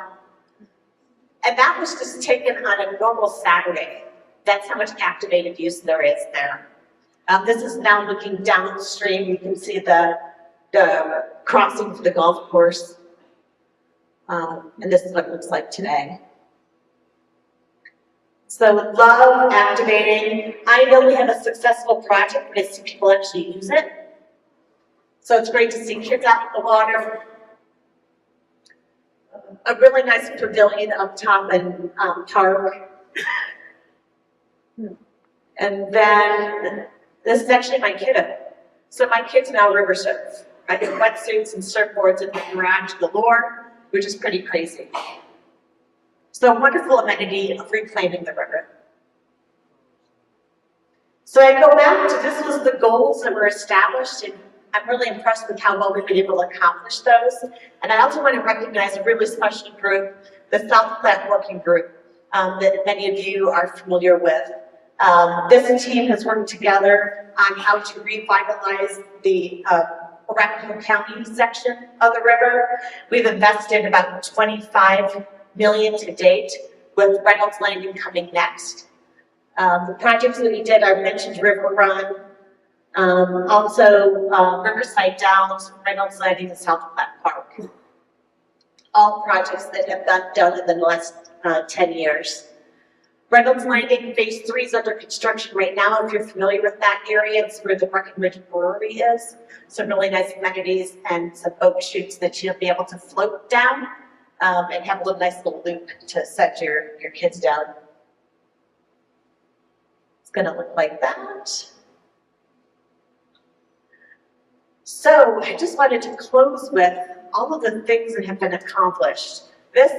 And that was just taken on a normal Saturday. That's how much activated use there is there. This is now looking downstream. You can see the crossing to the golf course. And this is what it looks like today. So love activating. I know we have a successful project, but I see people actually use it. So it's great to see kids out in the water. A really nice pavilion up top in Park. And then this is actually my kiddo. So my kids now river surf. I get wetsuits and surfboards in the garage galore, which is pretty crazy. So a wonderful amenity of reclaiming the river. So I go back to this was the goals that were established, and I'm really impressed with how well we've been able to accomplish those. And I also want to recognize a really special group, the South Platte Working Group, that many of you are familiar with. This team has worked together on how to revitalize the Arapahoe County section of the river. We've invested about $25 million to date, with Reynolds Landing coming next. The projects that we did are mentioned River Run, also Riverside Downs, Reynolds Landing, and South Platte Park. All projects that have been done in the last 10 years. Reynolds Landing Phase 3 is under construction right now. If you're familiar with that area, it's where the Breckenridge Brewery is. Some really nice amenities and some boat chutes that you'll be able to float down. And have a little nice little loop to set your kids down. It's gonna look like that. So I just wanted to close with all of the things that have been accomplished. This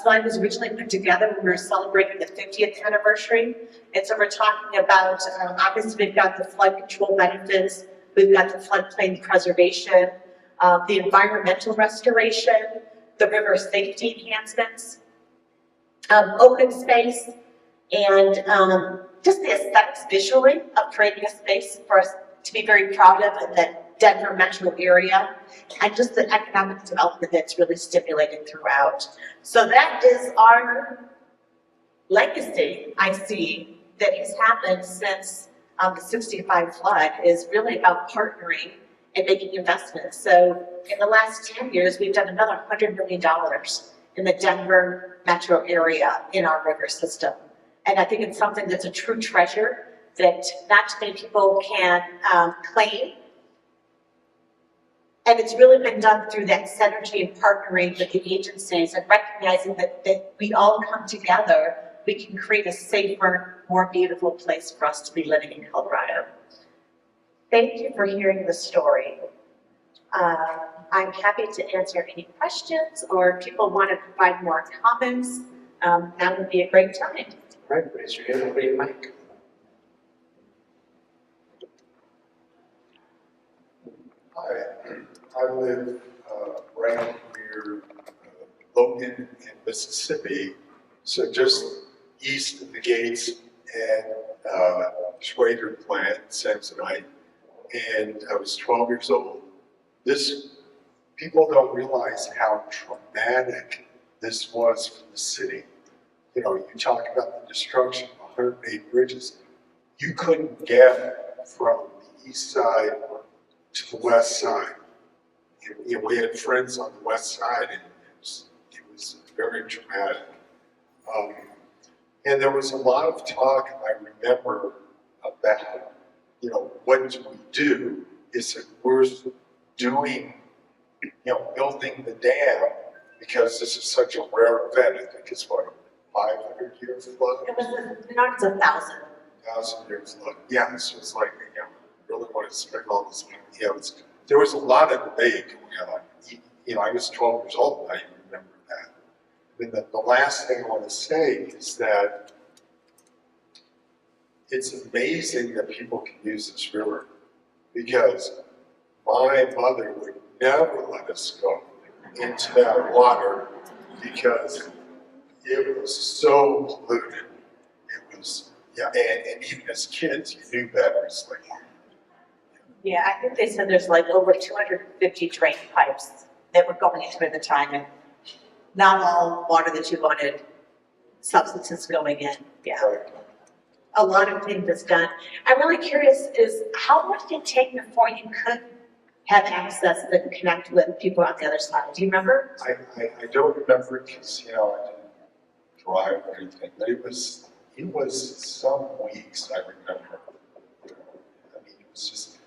slide was originally put together when we were celebrating the 50th anniversary. And so we're talking about, obviously we've got the flood control benefits, we've got the floodplain preservation, the environmental restoration, the river safety enhancements, open space, and just the aesthetics visually of creating a space for us to be very proud of in the Denver metro area, and just the economic development that's really stimulated throughout. So that is our legacy, I see, that has happened since the 65 flood, is really about partnering and making investments. So in the last 10 years, we've done another $100 million in the Denver metro area in our river system. And I think it's something that's a true treasure that not too many people can claim. And it's really been done through that synergy and partnering with the agencies and recognizing that we all come together, we can create a safer, more beautiful place for us to be living in Colorado. Thank you for hearing the story. I'm happy to answer any questions, or if people want to provide more comments, that would be a great time. All right, raise your hand, open your mic. I live right near Logan in Mississippi, so just east of the gates, and Schwager plant, Samsonite, and I was 12 years old. People don't realize how traumatic this was for the city. You know, you talk about the destruction of 108 bridges. You couldn't get from the east side to the west side. You know, we had friends on the west side, and it was very traumatic. And there was a lot of talk, I remember, about, what do we do? Is that we're doing, building the dam because this is such a rare event. I think it's what, 500-year flood? It was, not it's 1,000. 1,000-year flood. Yeah, so it's like, really want to spend all this money. There was a lot of debate going on. I was 12 years old, and I remember that. And then the last thing I want to say is that it's amazing that people can use this river, because my mother would never let us go into that water because it was so polluted. It was, and even as kids, you knew better. It's like, Yeah, I think they said there's like over 250 drain pipes that were going into it at the time, and not all water that you wanted, substances going in, yeah. A lot of things that's done. I'm really curious is how long did it take before you could have access and connect with people on the other side? Do you remember? I don't remember because, I didn't drive or anything, but it was some weeks, I remember. I mean, it was just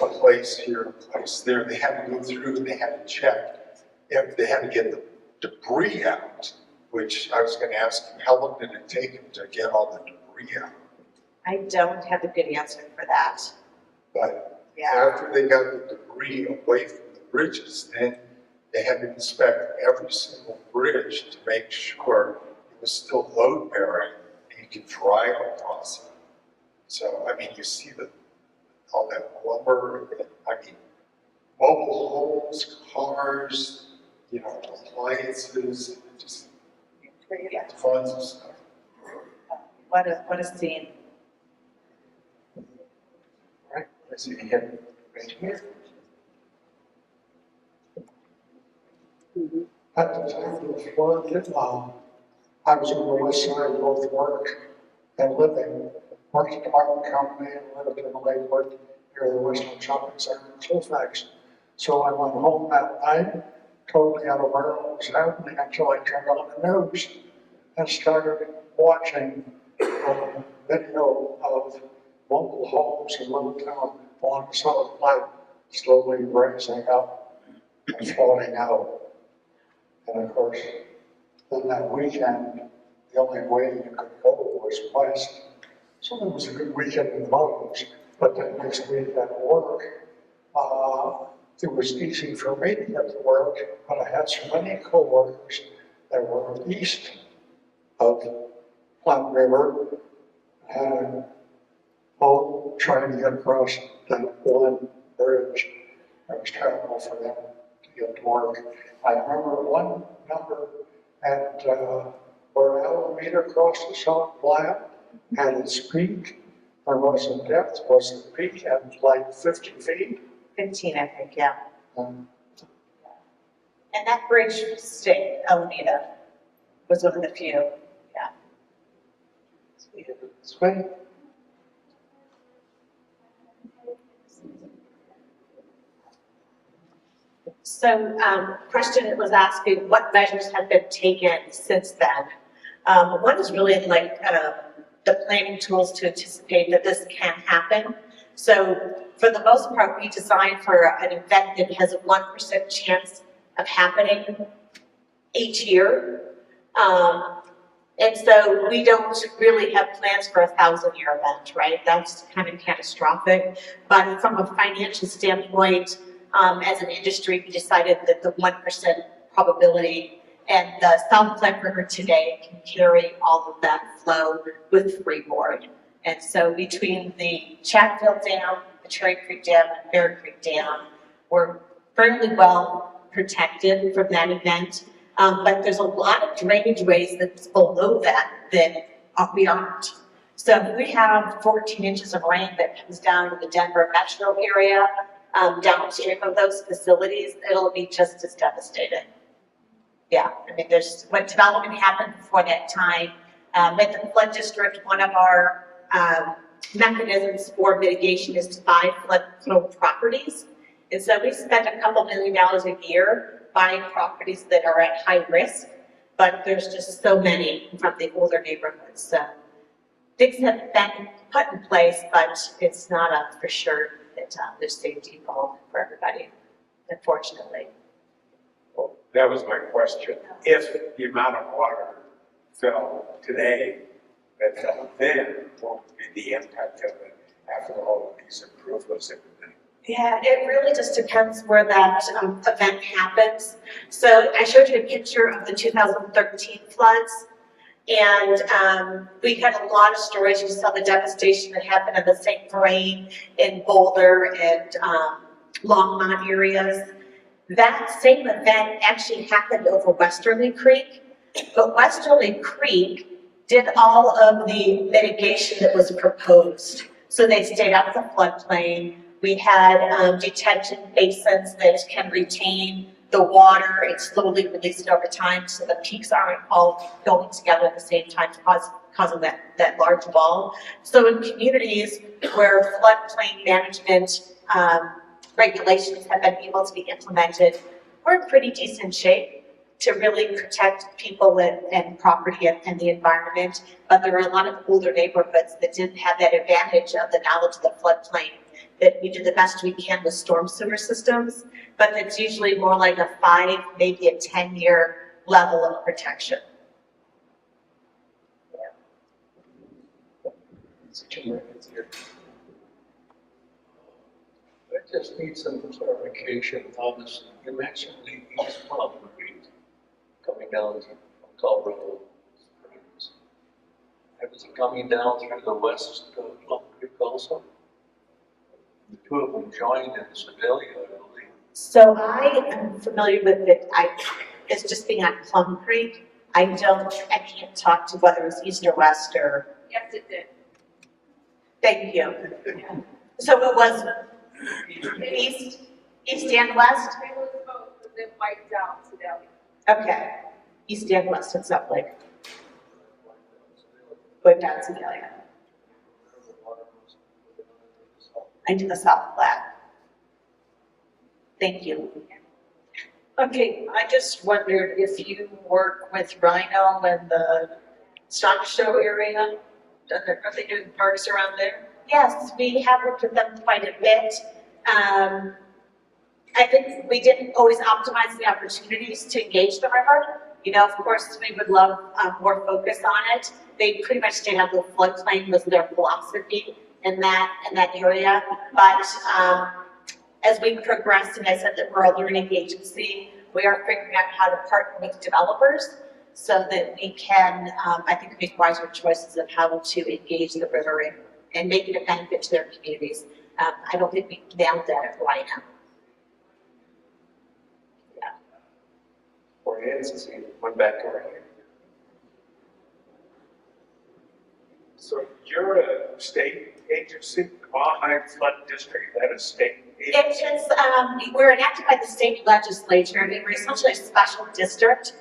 a place here, a place there. They had to go through, they had to check. They had to get the debris out, which I was going to ask you, how long did it take them to get all the debris out? I don't have a good answer for that. But Yeah. after they got the debris away from the bridges, then they had to inspect every single bridge to make sure it was still load bearing and you could drive across it. So, I mean, you see all that lumber, mobile homes, cars, appliances, just tons of stuff. What a scene. Right, let's see, you have right here. At the time of the flood, I was on the west side of both work and living, worked at the apartment company and lived in Lakewood near the Western Shopping Center in Colfax. So I went home that night, totally unaware of what was happening until I turned on the news and started watching video of mobile homes in little town along the South Platte slowly rising up and floating out. And of course, then that weekend, the only way you could go was west. So it was a good weekend in Lowe's, but that next week at work, it was easy for me to get to work, but I had so many coworkers that were east of Platte River, and both trying to get across that one bridge. It was terrible for them to get to work. I remember one number at where Alameda crossed the South Platte had its peak. There was a depth, was the peak at like 50 feet. 15, I think, yeah. Um, And that bridge stayed, Alameda, was one of the few, yeah. So we have it this way. So, question was asking what measures have been taken since then. One is really like the planning tools to anticipate that this can happen. So for the most part, we designed for an event that has a 1% chance of happening each year. And so we don't really have plans for a 1,000-year event, right? That's kind of catastrophic. But from a financial standpoint, as an industry, we decided that the 1% probability and the South Platte River today can carry all of that flow with freeboard. And so between the Chatfield Dam, the Cherry Creek Dam, and Bear Creek Dam, we're fairly well protected from that event. But there's a lot of drainage ways that's below that we aren't. So if we have 14 inches of rain that comes down to the Denver metro area, downstream of those facilities, it'll be just as devastating. Yeah, I mean, there's what development happened before that time. At the flood district, one of our mechanisms for mitigation is to buy flood-prone properties. And so we spend a couple $1 million a year buying properties that are at high risk, but there's just so many from the older neighborhoods. So things have been put in place, but it's not a for sure that there's safety involved for everybody, unfortunately. Well, that was my question. If the amount of water fell today, that fell then, what would be the impact of it after all of these improvements have been made? Yeah, it really just depends where that event happens. So I showed you a picture of the 2013 floods. And we had a lot of stories. You saw the devastation that happened in the St. Vrain, in Boulder, and Longmont areas. That same event actually happened over Westerly Creek, but Westerly Creek did all of the mitigation that was proposed. So they stayed out of the floodplain. We had detention basins that can retain the water and slowly release it over time, so the peaks aren't all going together at the same time, causing that large wall. So in communities where floodplain management regulations have been able to be implemented, we're in pretty decent shape to really protect people and property and the environment. But there are a lot of older neighborhoods that didn't have that advantage of the knowledge of the floodplain, that we do the best we can with storm sewer systems, but it's usually more like a 5, maybe a 10-year level of protection. I just need some clarification on this. You mentioned the East Plum Creek coming down from Colorado Springs. And is it coming down through the West Plum Creek also? The two of them joined in Sedalia, I believe. So I am familiar with it, it's just being on Plum Creek. I can't talk to whether it's east or west or. Yes, it did. Thank you. So it was east and west? It was both, but then wiped out Sedalia. Okay, east and west, it's up like. Went down Sedalia. Into the South Platte. Thank you. Okay, I just wondered if you work with Rhino and the stock show area? Are they doing parks around there? Yes, we have worked with them quite a bit. I think we didn't always optimize the opportunities to engage the river. You know, of course, we would love more focus on it. They pretty much stayed out of the floodplain was their philosophy in that area. But as we progress, and I said that we're a learning agency, we are figuring out how to partner with developers so that we can, I think, make wiser choices of how to engage the river and make it a benefit to their communities. I don't think we nailed that right now. Or Nancy, went back earlier. So you're a state agency, Baja Flood District, that is state agency? It's, we're enacted by the state legislature, and we're essentially a special district,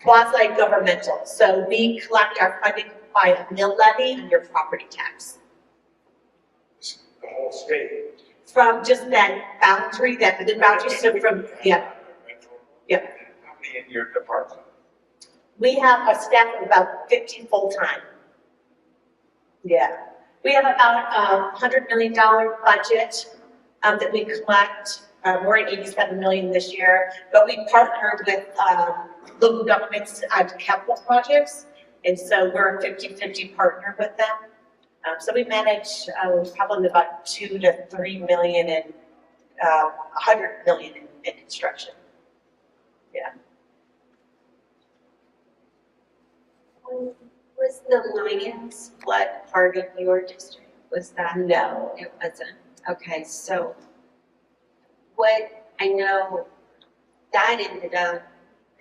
quasi-governmental. So we collect our funding by a mill levy and your property tax. The whole state? From just that boundary, the boundary, so from, yeah. Yeah. How many in your department? We have a staff of about 50 full-time. Yeah. We have about $100 million budget that we collect. We're at 87 million this year, but we partner with local governments on capital projects, and so we're a 50-50 partner with them. So we manage probably about 2 to 3 million and 100 million in construction. Yeah. Was the Lions flood part of your district? Was that? No. It wasn't. Okay, so what I know that ended up,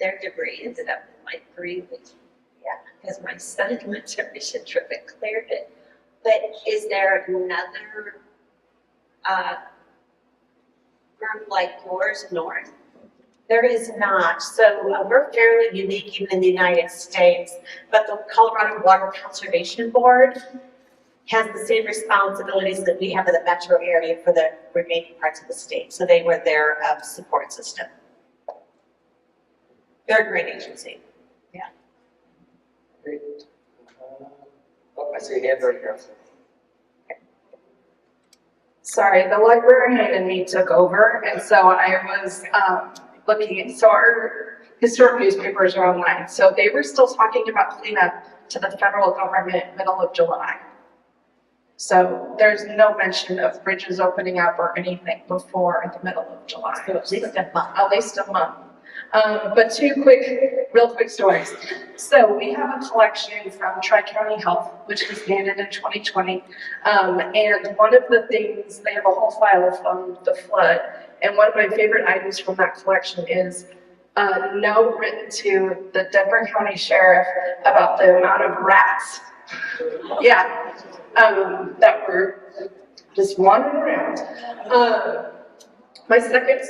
their debris ended up in like Greeley. Yeah, because my son went to a mission trip and cleared it. But is there another group like yours north? There is not. So we're fairly unique even in the United States, but the Colorado Water Conservation Board has the same responsibilities that we have in the metro area for the remaining parts of the state. So they were their support system. They're a great agency. Great. I see a hand right here. Sorry, the librarian and me took over, and so I was looking at, so our historic newspapers are online, so they were still talking about cleanup to the federal government middle of July. So there's no mention of bridges opening up or anything before the middle of July. So at least a month. At least a month. But two real quick stories. So we have a collection from Tri-County Health, which was banded in 2020. And one of the things, they have a whole file from the flood. And one of my favorite items from that collection is a note written to the Denver County Sheriff about the amount of rats. Yeah, that were just wandering around. My second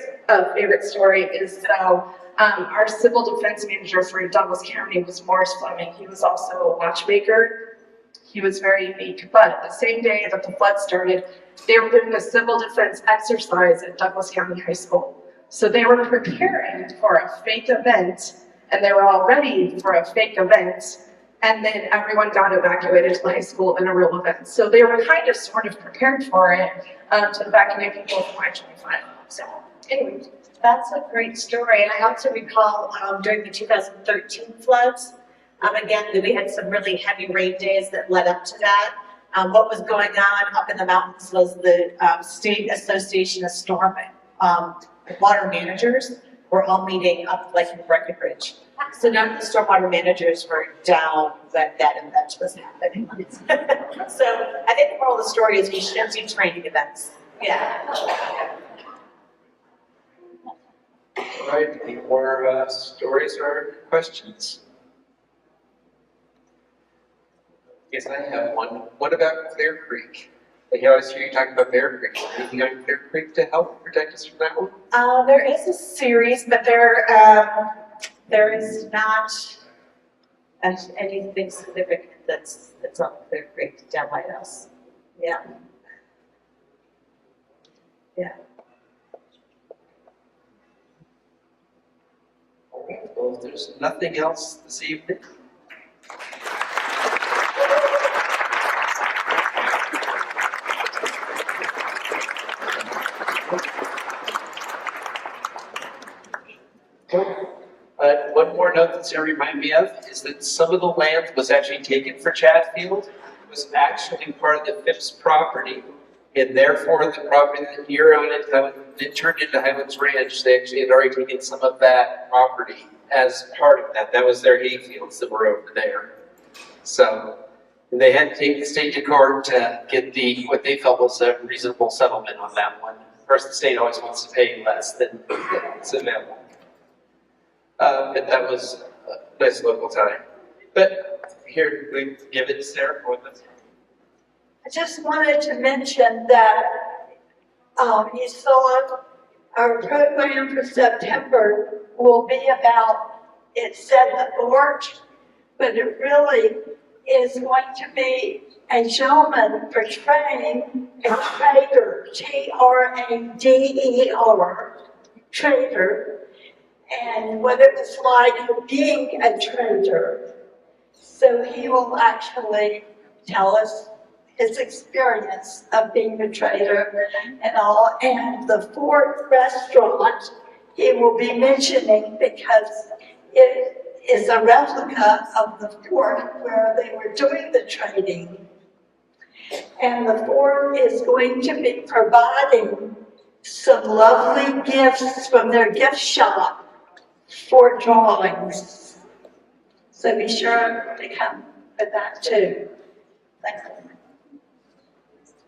favorite story is our civil defense manager for Douglas County was Morris Fleming. He was also a watchmaker. He was very unique. But the same day that the flood started, they were doing a civil defense exercise at Douglas County High School. So they were preparing for a fake event, and they were all ready for a fake event. And then everyone got evacuated to the high school in a real event. So they were kind of sort of prepared for it to evacuate people from I-25. So anyway. That's a great story, and I also recall during the 2013 floods, again, we had some really heavy rain days that led up to that. What was going on up in the mountains was the State Association of Storm Water Managers were all meeting up like in Breckenridge. So none of the stormwater managers were down when that event was happening. So I think the moral of the story is we shouldn't do training events. Yeah. All right, any more stories or questions? Yes, I have one. What about Clear Creek? I always hear you talking about Bear Creek. Is there anything on Clear Creek to help protect us from that one? There is a series, but there is not anything significant that's on Clear Creek to down White House. Yeah. Yeah. All right, well, if there's nothing else this evening. One more note that's going to remind me of is that some of the land was actually taken for Chatfield. It was actually part of the Phipps property, and therefore the property that you're on it turned into Highlands Ranch. They actually had already taken some of that property as part of that. That was their hay fields that were over there. So they had to take the state to court to get what they felt was a reasonable settlement on that one. Of course, the state always wants to pay less than it's available. But that was a nice local time. But here, we give it to Sarah for this. I just wanted to mention that you saw our program for September will be about, it said the forge, but it really is going to be a gentleman portraying a trader, Trader, trader, and what it was like being a trader. So he will actually tell us his experience of being a trader and all. And the Ford restaurant he will be mentioning because it is a replica of the fort where they were doing the trading. And the fort is going to be providing some lovely gifts from their gift shop for drawings. So be sure to come for that too. Thanks.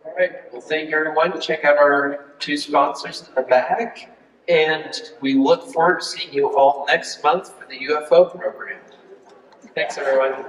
All right, well, thank you, everyone. Check out our two sponsors in the back. And we look forward to seeing you all next month for the UFO program. Thanks, everyone.